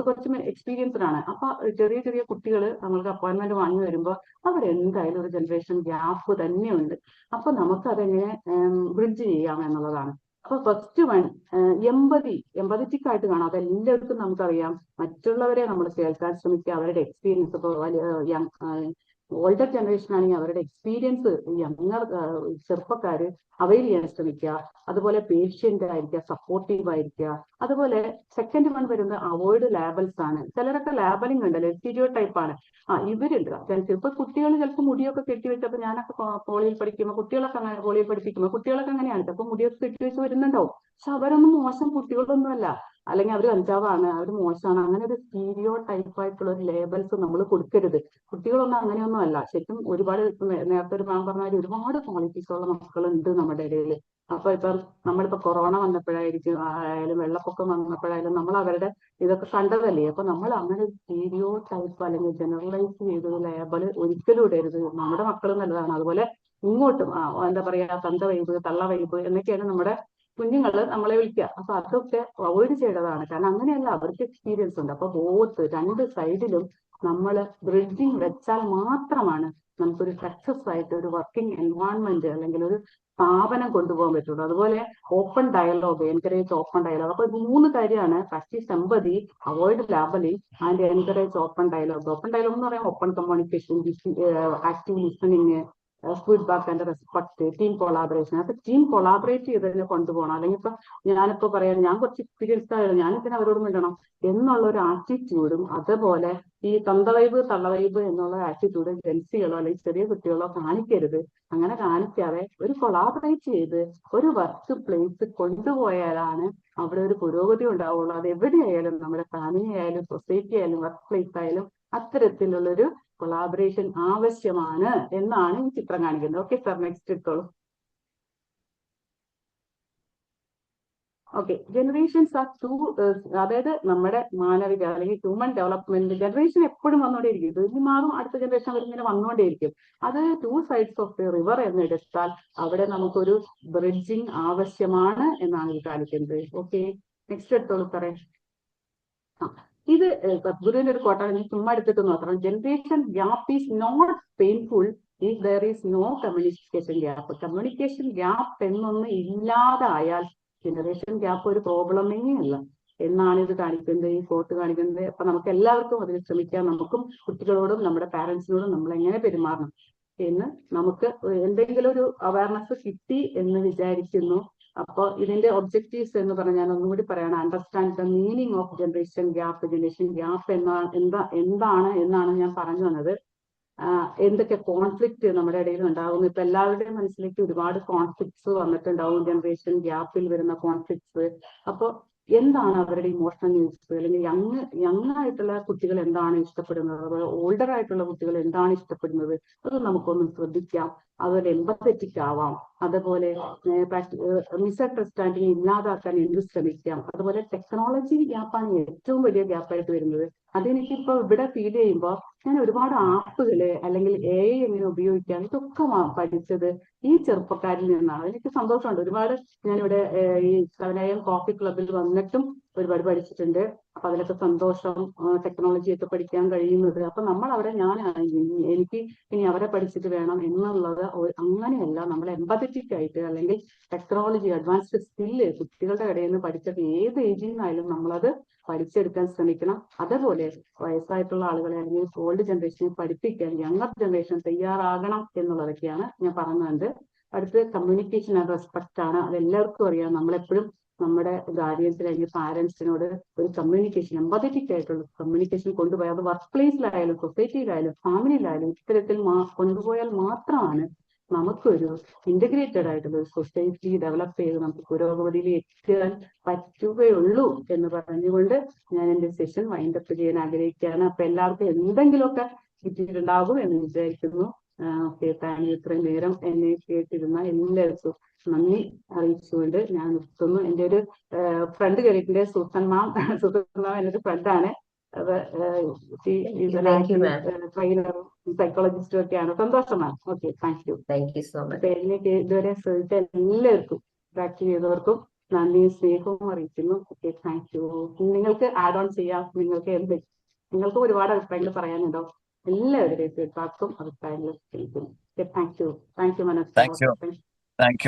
കുറച്ച് എക്സ്പീരിയൻസ്ഡ് ആണ്. അപ്പൊ ചെറിയ ചെറിയ കുട്ടികൾ നമ്മൾക്ക് അപ്പോയിന്റ്മെന്റ് വാങ്ങി വരുമ്പോൾ അവരെന്തായാലും ഒരു ജനറേഷൻ ഗ്യാപ്പ് തന്നെയുണ്ട്. അപ്പൊ നമുക്കതെങ്ങനെ ബ്രിഡ്ജ് ചെയ്യാം എന്നുള്ളതാണ്. അപ്പൊ ഫസ്റ്റ് വൺ എമ്പതറ്റിക് ആയിട്ട് കാണാം. അതെല്ലാവർക്കും നമുക്കറിയാം. മറ്റുള്ളവരെ നമ്മൾ കേൾക്കാൻ ശ്രമിക്കുക, അവരുടെ എക്സ്പീരിയൻസ്. ഇപ്പോൾ വലിയ ഓൾഡർ ജനറേഷൻ ആണെങ്കിൽ അവരുടെ എക്സ്പീരിയൻസ് യങ്ങർ ചെറുപ്പക്കാര് അവൈൽ ചെയ്യാൻ ശ്രമിക്കുക. അതുപോലെ പേഷ്യന്റ് ആയിരിക്കുക, സപ്പോർട്ടീവ് ആയിരിക്കുക. അതുപോലെ സെക്കൻഡ് വൺ വരുന്നത് അവോയ്ഡ് ലേബൽസ് ആണ്. ചിലരൊക്കെ ലേബലിംഗ് ഉണ്ടല്ലോ, സ്റ്റീരിയോ ടൈപ്പ് ആണ്. ഇവരുണ്ട് ചിലപ്പോൾ കുട്ടികൾ ചിലപ്പോൾ മുടിയൊക്കെ കെട്ടിവെച്ചപ്പോൾ ഞാനൊക്കെ കോളേജിൽ പഠിക്കുമ്പോൾ കുട്ടികളൊക്കെ അങ്ങനെ കോളേജിൽ പഠിപ്പിക്കുമ്പോൾ കുട്ടികളൊക്കെ അങ്ങനെയാണ്. ചിലപ്പോൾ മുടിയൊക്കെ കെട്ടിവെച്ച് വരുന്നുണ്ടാവും. പക്ഷെ അവരൊന്നും മോശം കുട്ടികളൊന്നുമല്ല, അല്ലെങ്കിൽ അവർ കഞ്ചാവാണ്, അവർ മോശമാണ്, അങ്ങനെ ഒരു സ്റ്റീരിയോ ടൈപ്പ് ആയിട്ടുള്ള ഒരു ലേബൽസ് നമ്മൾ കൊടുക്കരുത്. കുട്ടികളൊന്നും അങ്ങനെയൊന്നും അല്ല. ശരിക്കും ഒരുപാട് നേരത്തെ ഒരു മാം പറഞ്ഞാൽ ഒരുപാട് ക്വാളിറ്റീസ് ഉള്ള മക്കളുണ്ട് നമ്മുടെ ഇടയിൽ. അപ്പൊ നമ്മളിപ്പോ കൊറോണ വന്നപ്പോഴായിരിക്കും ആയാലും വെള്ളപ്പൊക്കം വന്നപ്പോഴായാലും നമ്മൾ അവരുടെ ഇതൊക്കെ കണ്ടതല്ലേ. അപ്പൊ നമ്മൾ അങ്ങനെ സ്റ്റീരിയോ ടൈപ്പ് അല്ലെങ്കിൽ ജനറലൈസ് ചെയ്ത ലേബൽ ഒരിക്കലും ഇടരുത്. നമ്മുടെ മക്കൾ നല്ലതാണ്. അതുപോലെ ഇങ്ങോട്ടും എന്താ പറയാ, തന്ത വൈബ്, തള്ള വൈബ് എന്നൊക്കെയാണ് നമ്മുടെ കുഞ്ഞുങ്ങള് നമ്മളെ വിളിക്കുക. അപ്പൊ അതൊക്കെ അവോയ്ഡ് ചെയ്യേണ്ടതാണ്. കാരണം അങ്ങനെയല്ല, അവർക്ക് എക്സ്പീരിയൻസ് ഉണ്ട്. അപ്പൊ ബോത്ത് രണ്ട് സൈഡിലും നമ്മൾ ബ്രിഡ്ജിങ് വെച്ചാൽ മാത്രമാണ് നമുക്കൊരു സക്സസ് ആയിട്ട് ഒരു വർക്കിംഗ് എൻവയോൺമെന്റ് അല്ലെങ്കിൽ ഒരു സ്ഥാപനം കൊണ്ടുപോകാൻ പറ്റുള്ളൂ. അതുപോലെ open dialogue, encourage open dialogue. അപ്പൊ 3 കാര്യമാണ്: practise empathy, avoid labelling and encourage open dialogue. Open dialogue എന്ന് പറയാം open communication, active listening, feedback and respect, team collaboration. അപ്പൊ ടീം കൊളാബറേറ്റ് ചെയ്ത് തന്നെ കൊണ്ടുപോകണം. അല്ലെങ്കിൽ ഇപ്പൊ ഞാനിപ്പോ പറയാം, ഞാൻ കുറച്ച് എക്സ്പീരിയൻസ്ഡ് ആയാലും ഞാനിതിന് അവരോട് മിണ്ടണം എന്നുള്ള ഒരു ആറ്റിറ്റ്യൂഡും, അതുപോലെ ഈ തന്തവൈബ് തള്ളവൈബ് എന്നുള്ള ആറ്റിറ്റ്യൂഡ് ജെൻസികളോ അല്ലെങ്കിൽ ചെറിയ കുട്ടികളോ കാണിക്കരുത്. അങ്ങനെ കാണിക്കാതെ ഒരു കൊളാബറേറ്റ് ചെയ്ത് ഒരു വർക്ക് പ്ലേസ് കൊണ്ടുപോയാലാണ് അവിടെ ഒരു പുരോഗതി ഉണ്ടാവുള്ളൂ. അത് എവിടെയായാലും, നമ്മുടെ ഫാമിലി ആയാലും സൊസൈറ്റി ആയാലും വർക്ക് പ്ലേസ് ആയാലും അത്തരത്തിലുള്ളൊരു കൊളാബറേഷൻ ആവശ്യമാണ് എന്നാണ് ഈ ചിത്രം കാണിക്കുന്നത്. ഓക്കെ സാർ, നെക്സ്റ്റ് എടുത്തോളൂ. ഓക്കെ, ജനറേഷൻസ് ആർ ടു, അതായത് നമ്മുടെ മാനവിക അല്ലെങ്കിൽ ഹ്യൂമൻ ഡെവലപ്മെന്റ് ജനറേഷൻ എപ്പോഴും വന്നുകൊണ്ടേയിരിക്കും. ഇത് മാറും, അടുത്ത ജനറേഷൻ അവരിങ്ങനെ വന്നുകൊണ്ടേയിരിക്കും. അത് 2 sides ഓഫ് ദി റിവർ എന്ന് എടുത്താൽ അവിടെ നമുക്കൊരു ബ്രിഡ്ജിങ് ആവശ്യമാണ് എന്നാണ് ഇത് കാണിക്കുന്നത്. ഓക്കെ, നെക്സ്റ്റ് എടുത്തോളൂ സാറേ. ഇത് ഗുരുവിന്റെ ഒരു കോട്ടാണ്, ചുമ്മാ എടുത്തിട്ട് നോക്കണം. Generation gap is not painful if there is no communication gap. Communication gap എന്നൊന്ന് ഇല്ലാതായാൽ ജനറേഷൻ ഗ്യാപ്പ് ഒരു പ്രോബ്ലമേ അല്ല എന്നാണ് ഇത് കാണിക്കുന്നത്, ഈ കോട്ട് കാണിക്കുന്നത്. അപ്പൊ നമുക്ക് എല്ലാവർക്കും അതിൽ ശ്രമിക്കാം. നമുക്കും കുട്ടികളോടും നമ്മുടെ പാരന്റ്സിനോടും നമ്മൾ എങ്ങനെ പെരുമാറണം എന്ന് നമുക്ക് എന്തെങ്കിലും ഒരു അവയർനെസ് കിട്ടി എന്ന് വിചാരിക്കുന്നു. അപ്പോൾ ഇതിന്റെ ഒബ്ജക്റ്റീവ്സ് എന്ന് പറഞ്ഞാൽ ഞാൻ ഒന്നുകൂടി പറയണം. Understand the meaning of generation gap. Generation gap എന്താണ് എന്നാണ് ഞാൻ പറഞ്ഞു വന്നത്. എന്തൊക്കെ കോൺഫ്ലിക്റ്റ് നമ്മുടെ ഇടയിൽ ഉണ്ടാകുന്നു. ഇപ്പൊ എല്ലാവരുടെയും മനസ്സിലേക്ക് ഒരുപാട് കോൺഫ്ലിക്ട്സ് വന്നിട്ടുണ്ടാവും, ജനറേഷൻ ഗ്യാപ്പിൽ വരുന്ന കോൺഫ്ലിക്ട്സ്. അപ്പോൾ എന്താണ് അവരുടെ ഇമോഷണൽ നീഡ്സ്, അല്ലെങ്കിൽ യങ് ആയിട്ടുള്ള കുട്ടികൾ എന്താണ് ഇഷ്ടപ്പെടുന്നത്, അതുപോലെ ഓൾഡർ ആയിട്ടുള്ള കുട്ടികൾ എന്താണ് ഇഷ്ടപ്പെടുന്നത്, അത് നമുക്കൊന്ന് ശ്രദ്ധിക്കാം. അതുപോലെ എമ്പത്തറ്റിക് ആവാം. അതുപോലെ മിസ്അണ്ടർസ്റ്റാൻഡിങ് ഇല്ലാതാക്കാൻ എന്ത് ശ്രമിക്കാം. അതുപോലെ ടെക്നോളജി ഗ്യാപ്പാണ് ഏറ്റവും വലിയ ഗ്യാപ്പായിട്ട് വരുന്നത്. അതെനിക്കിപ്പോ ഇവിടെ ഫീൽ ചെയ്യുമ്പോൾ ഞാൻ ഒരുപാട് ആപ്പുകള് അല്ലെങ്കിൽ AI എങ്ങനെ ഉപയോഗിക്കാം ഇതൊക്കെ പഠിച്ചത് ഈ ചെറുപ്പക്കാരിൽ നിന്നാണ്. എനിക്ക് സന്തോഷമുണ്ട്. ഒരുപാട് ഞാനിവിടെ ഈ 7am കോഫി ക്ലബിൽ വന്നിട്ടും ഒരുപാട് പഠിച്ചിട്ടുണ്ട്. അപ്പൊ അതിലൊക്കെ സന്തോഷം, ടെക്നോളജി ഒക്കെ പഠിക്കാൻ കഴിയുന്നത്. അപ്പൊ നമ്മൾ അവിടെ എനിക്ക് ഇനി അവരെ പഠിച്ചിട്ട് വേണം എന്നുള്ളത് അങ്ങനെയല്ല. നമ്മൾ എമ്പത്തറ്റിക് ആയിട്ട് അല്ലെങ്കിൽ ടെക്നോളജി അഡ്വാൻസ്ഡ് സ്കില്ല് കുട്ടികളുടെ ഇടയിൽ നിന്ന് പഠിച്ചിട്ട് ഏത് ഏജിൽ നിന്നായാലും നമ്മളത് പഠിച്ചെടുക്കാൻ ശ്രമിക്കണം. അതേപോലെ വയസ്സായിട്ടുള്ള ആളുകളെ അല്ലെങ്കിൽ ഓൾഡ് ജനറേഷനെ പഠിപ്പിക്കാൻ യങ്ങർ ജനറേഷൻ തയ്യാറാകണം എന്നുള്ളതൊക്കെയാണ് ഞാൻ പറഞ്ഞത്. അടുത്ത് കമ്മ്യൂണിക്കേഷൻ ആൻഡ് റെസ്പെക്ട് ആണ്. അതെല്ലാവർക്കും അറിയാം. നമ്മളെപ്പോഴും നമ്മുടെ ഗാർഡിയൻസിന് അല്ലെങ്കിൽ പാരന്റ്സിനോട് ഒരു കമ്മ്യൂണിക്കേഷൻ, എമ്പത്തറ്റിക് ആയിട്ടുള്ള കമ്മ്യൂണിക്കേഷൻ കൊണ്ടുപോയാൽ അത് വർക്ക് പ്ലേസിലായാലും സൊസൈറ്റിയിലായാലും ഫാമിലിയിലായാലും ഇത്തരത്തിൽ കൊണ്ടുപോയാൽ മാത്രമാണ് നമുക്കൊരു ഇന്റഗ്രേറ്റഡ് ആയിട്ടുള്ള ഒരു സൊസൈറ്റി ഡെവലപ്പ് ചെയ്ത് നമുക്ക് പുരോഗതിയിൽ എത്താൻ പറ്റുകയുള്ളൂ എന്ന് പറഞ്ഞുകൊണ്ട് ഞാൻ എന്റെ സെഷൻ വൈൻഡപ്പ് ചെയ്യാൻ ആഗ്രഹിക്കുകയാണ്. അപ്പൊ എല്ലാവർക്കും എന്തെങ്കിലുമൊക്കെ കിട്ടിയിട്ടുണ്ടാകും എന്ന് വിചാരിക്കുന്നു. Okay, thank U. ഇത്രയും നേരം എന്നെ കേട്ടിരുന്ന എല്ലാവർക്കും നന്ദി അറിയിച്ചുകൊണ്ട് ഞാൻ നിർത്തുന്നു. എൻ്റെ ഒരു ഫ്രണ്ട് കയറിയിട്ടുണ്ട്, സുൽത്താൻ മാം. സുൽത്താൻ മാം എൻ്റെ ഒരു ഫ്രണ്ടാണ്. Thank you, ma'am. ട്രെയിനറും സൈക്കോളജിസ്റ്റും ഒക്കെയാണ്. സന്തോഷം ma'am. Okay, thank you. Thank you so much. ഇതിലേക്ക് ഇതുവരെ ശ്രമിച്ച എല്ലാവർക്കും പ്രാക്ടീസ് ചെയ്തവർക്കും നന്ദിയും സ്നേഹവും അറിയിക്കുന്നു. Okay, thank U. നിങ്ങൾക്ക് ആഡ് ഓൺ ചെയ്യാം. നിങ്ങൾക്ക് ഒരുപാട് അഭിപ്രായങ്ങൾ പറയാനുണ്ടോ? എല്ലാവരുടെയും ഫീഡ്ബാക്കും അഭിപ്രായങ്ങളും ക്ഷണിക്കുന്നു. Thank you. Thank U Manoj. Thank you.